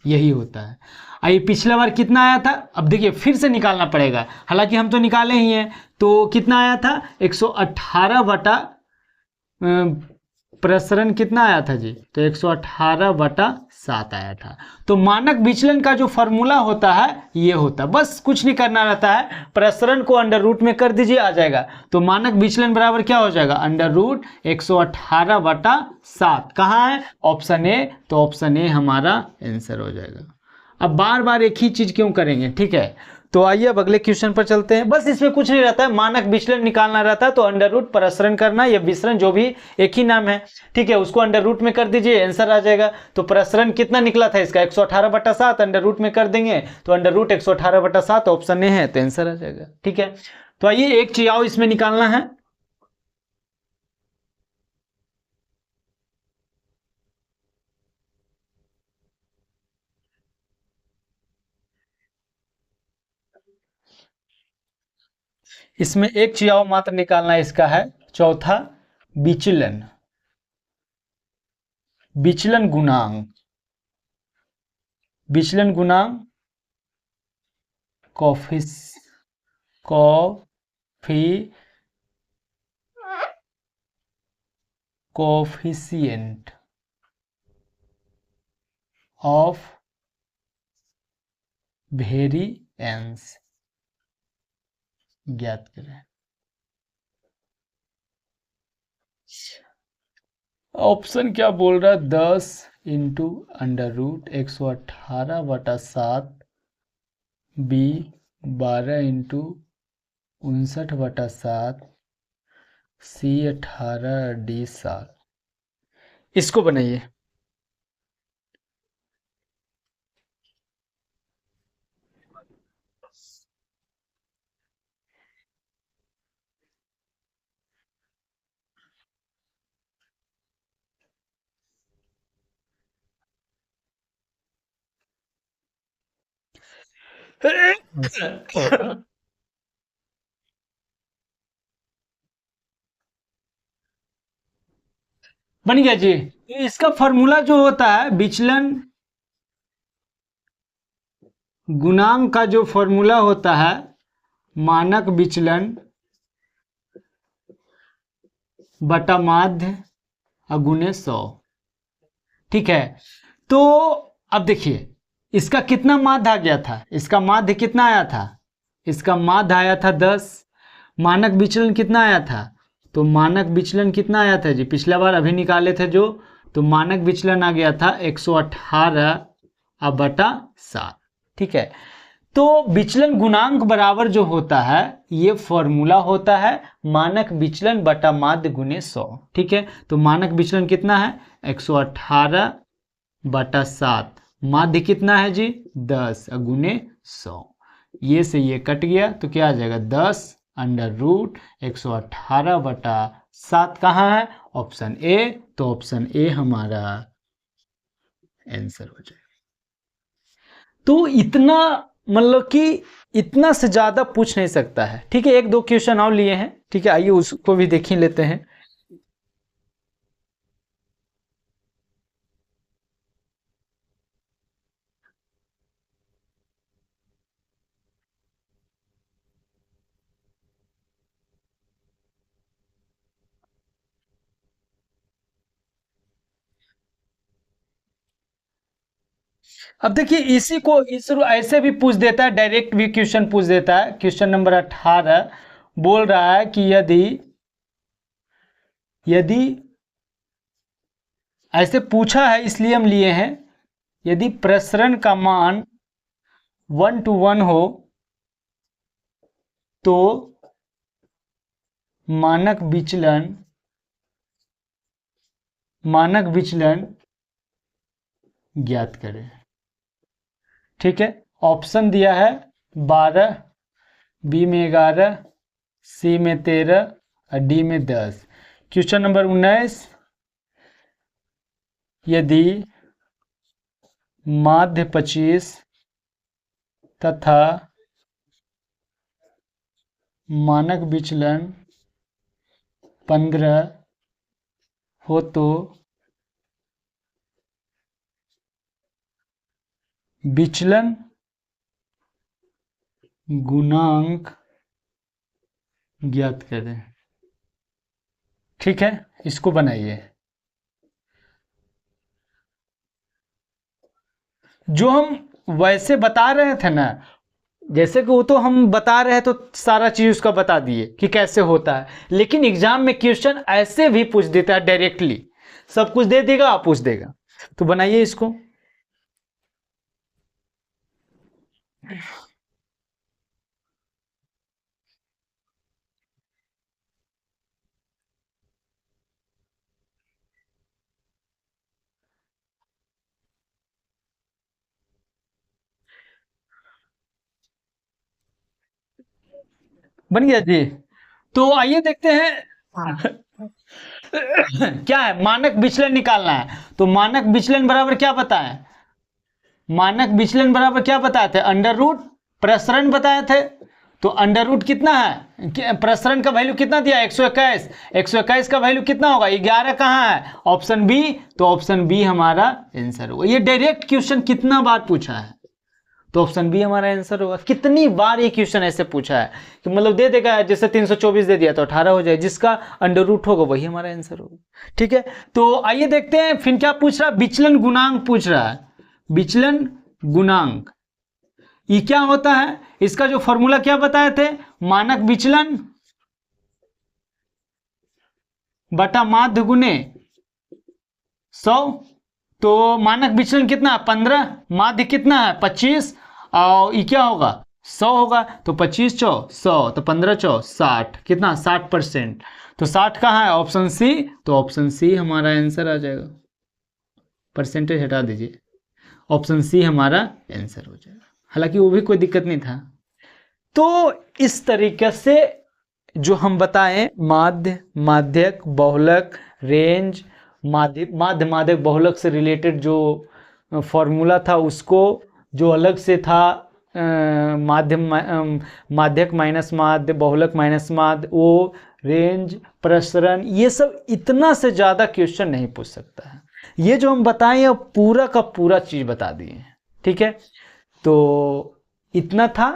यही होता है। आइए, पिछला बार कितना आया था, अब देखिए फिर से निकालना पड़ेगा, हालांकि हम तो निकाले ही हैं। तो कितना आया था, 118 बटा प्रसरण कितना आया था जी, तो 118 बटा 7 आया था। तो मानक विचलन का जो फॉर्मूला होता है ये होता है, बस कुछ नहीं करना रहता है, प्रसरण को अंडर रूट में कर दीजिए, आ जाएगा। तो मानक विचलन बराबर क्या हो जाएगा, अंडर रूट 118 बटा 7। कहाँ है, ऑप्शन ए, तो ऑप्शन ए हमारा आंसर हो जाएगा। अब बार बार एक ही चीज क्यों करेंगे, ठीक है। तो आइए अब अगले क्वेश्चन पर चलते हैं। बस इसमें कुछ नहीं रहता है, मानक विचलन निकालना रहता है, तो अंडर रूट प्रसरण करना या विसरण, जो भी एक ही नाम है, ठीक है, उसको अंडर रूट में कर दीजिए, आंसर आ जाएगा। तो प्रसरण कितना निकला था इसका, 118 बटा 7, अंडर रूट में कर देंगे तो अंडर रूट 118 बटा 7 ऑप्शन ए है, तो आंसर आ जाएगा। ठीक है, तो आइए एक चीज आओ इसमें निकालना है। इसमें एक चीज आओ मात्र निकालना है, इसका है चौथा विचलन, विचलन गुणांक, विचलन गुणांक कॉफिस कॉफी कोफिशिएंट ऑफ वेरिएंस ज्ञात करें। ऑप्शन क्या बोल रहा है, 10 इंटू अंडर रूट 118 बटा 7, बी 12 इंटू 59 बटा 7, सी 18, डी 7। इसको बनाइए। बन गया जी। इसका फॉर्मूला जो होता है विचलन गुणांक का, जो फॉर्मूला होता है मानक विचलन बटा माध्य अगुणे 100। ठीक है, तो अब देखिए इसका कितना माध्य आ गया था, इसका माध्य कितना आया था, इसका माध्य आया था 10। मानक विचलन कितना आया था, तो मानक विचलन कितना आया था जी, पिछला बार अभी निकाले थे जो, तो मानक विचलन आ गया था 118 बटा 7। ठीक है, तो विचलन गुणांक बराबर जो होता है ये फॉर्मूला होता है मानक विचलन बटा माध्य गुने 100। ठीक है, तो मानक विचलन कितना है, 118 बटा 7, माध्य कितना है जी 10 गुने 100। ये से ये कट गया तो क्या आ जाएगा, 10 अंडर रूट 118 बटा 7 कहाँ है, ऑप्शन ए, तो ऑप्शन ए हमारा आंसर हो जाएगा। तो इतना, मतलब कि इतना से ज्यादा पूछ नहीं सकता है। ठीक है, एक दो क्वेश्चन और लिए हैं, ठीक है, आइए उसको भी देख ही लेते हैं। अब देखिए इसी को इस ऐसे भी पूछ देता है, डायरेक्ट भी क्वेश्चन पूछ देता है। क्वेश्चन नंबर 18 बोल रहा है कि यदि यदि ऐसे पूछा है इसलिए हम लिए हैं, यदि प्रसरण का मान 1:1 हो तो मानक विचलन ज्ञात करें। ठीक है, ऑप्शन दिया है 12, बी में 11, सी में 13 और डी में 10। क्वेश्चन नंबर 19, यदि माध्य 25 तथा मानक विचलन 15 हो तो विचलन गुणांक ज्ञात करें। ठीक है, इसको बनाइए। जो हम वैसे बता रहे थे ना, जैसे कि वो तो हम बता रहे हैं तो सारा चीज उसका बता दिए कि कैसे होता है, लेकिन एग्जाम में क्वेश्चन ऐसे भी पूछ देता है, डायरेक्टली सब कुछ दे देगा, आप पूछ देगा। तो बनाइए इसको। बन गया जी। तो आइए देखते हैं क्या है, मानक विचलन निकालना है। तो मानक विचलन बराबर क्या बताए, मानक विचलन बराबर क्या बताए थे, अंडर रूट प्रसरण बताए थे। तो अंडर रूट कितना है, प्रसरण का वैल्यू कितना दिया, 121। 121 का वैल्यू कितना होगा, 11 कहाँ है, ऑप्शन बी। तो ऑप्शन बी हमारा आंसर होगा। ये डायरेक्ट क्वेश्चन कितना बार पूछा है, तो ऑप्शन बी हमारा आंसर होगा। कितनी बार ये क्वेश्चन ऐसे पूछा है कि मतलब दे देगा, जैसे 324 दे दिया तो 18 हो जाए, जिसका अंडर रूट होगा वही हमारा आंसर होगा। ठीक है, तो आइए देखते हैं फिर क्या पूछ रहा है, विचलन गुणांक पूछ रहा है। विचलन गुणांक ये क्या होता है, इसका जो फॉर्मूला क्या बताए थे, मानक विचलन बटा माध्य गुने 100। तो मानक विचलन कितना है 15, माध्य कितना है 25, और ये क्या होगा 100 होगा। तो 25 चौ 100, तो 15 चौ 60, कितना 60%। तो 60 कहाँ है, ऑप्शन सी। तो ऑप्शन सी हमारा आंसर आ जाएगा, परसेंटेज हटा दीजिए, ऑप्शन सी हमारा आंसर हो जाएगा। हालांकि वो भी कोई दिक्कत नहीं था। तो इस तरीके से जो हम बताएं, माध्य, माध्यक, बहुलक, रेंज, माध्यक बहुलक से रिलेटेड जो फॉर्मूला था उसको, जो अलग से था माध्यक माइनस माध्य, बहुलक माइनस माध्य, वो रेंज, प्रसरण, ये सब इतना से ज़्यादा क्वेश्चन नहीं पूछ सकता है। ये जो हम बताएं ये पूरा का पूरा चीज़ बता दिए। ठीक है, तो इतना था,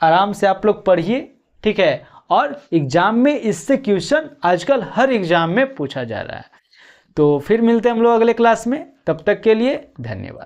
आराम से आप लोग पढ़िए। ठीक है, और एग्जाम में इससे क्वेश्चन आजकल हर एग्जाम में पूछा जा रहा है। तो फिर मिलते हैं हम लोग अगले क्लास में, तब तक के लिए धन्यवाद।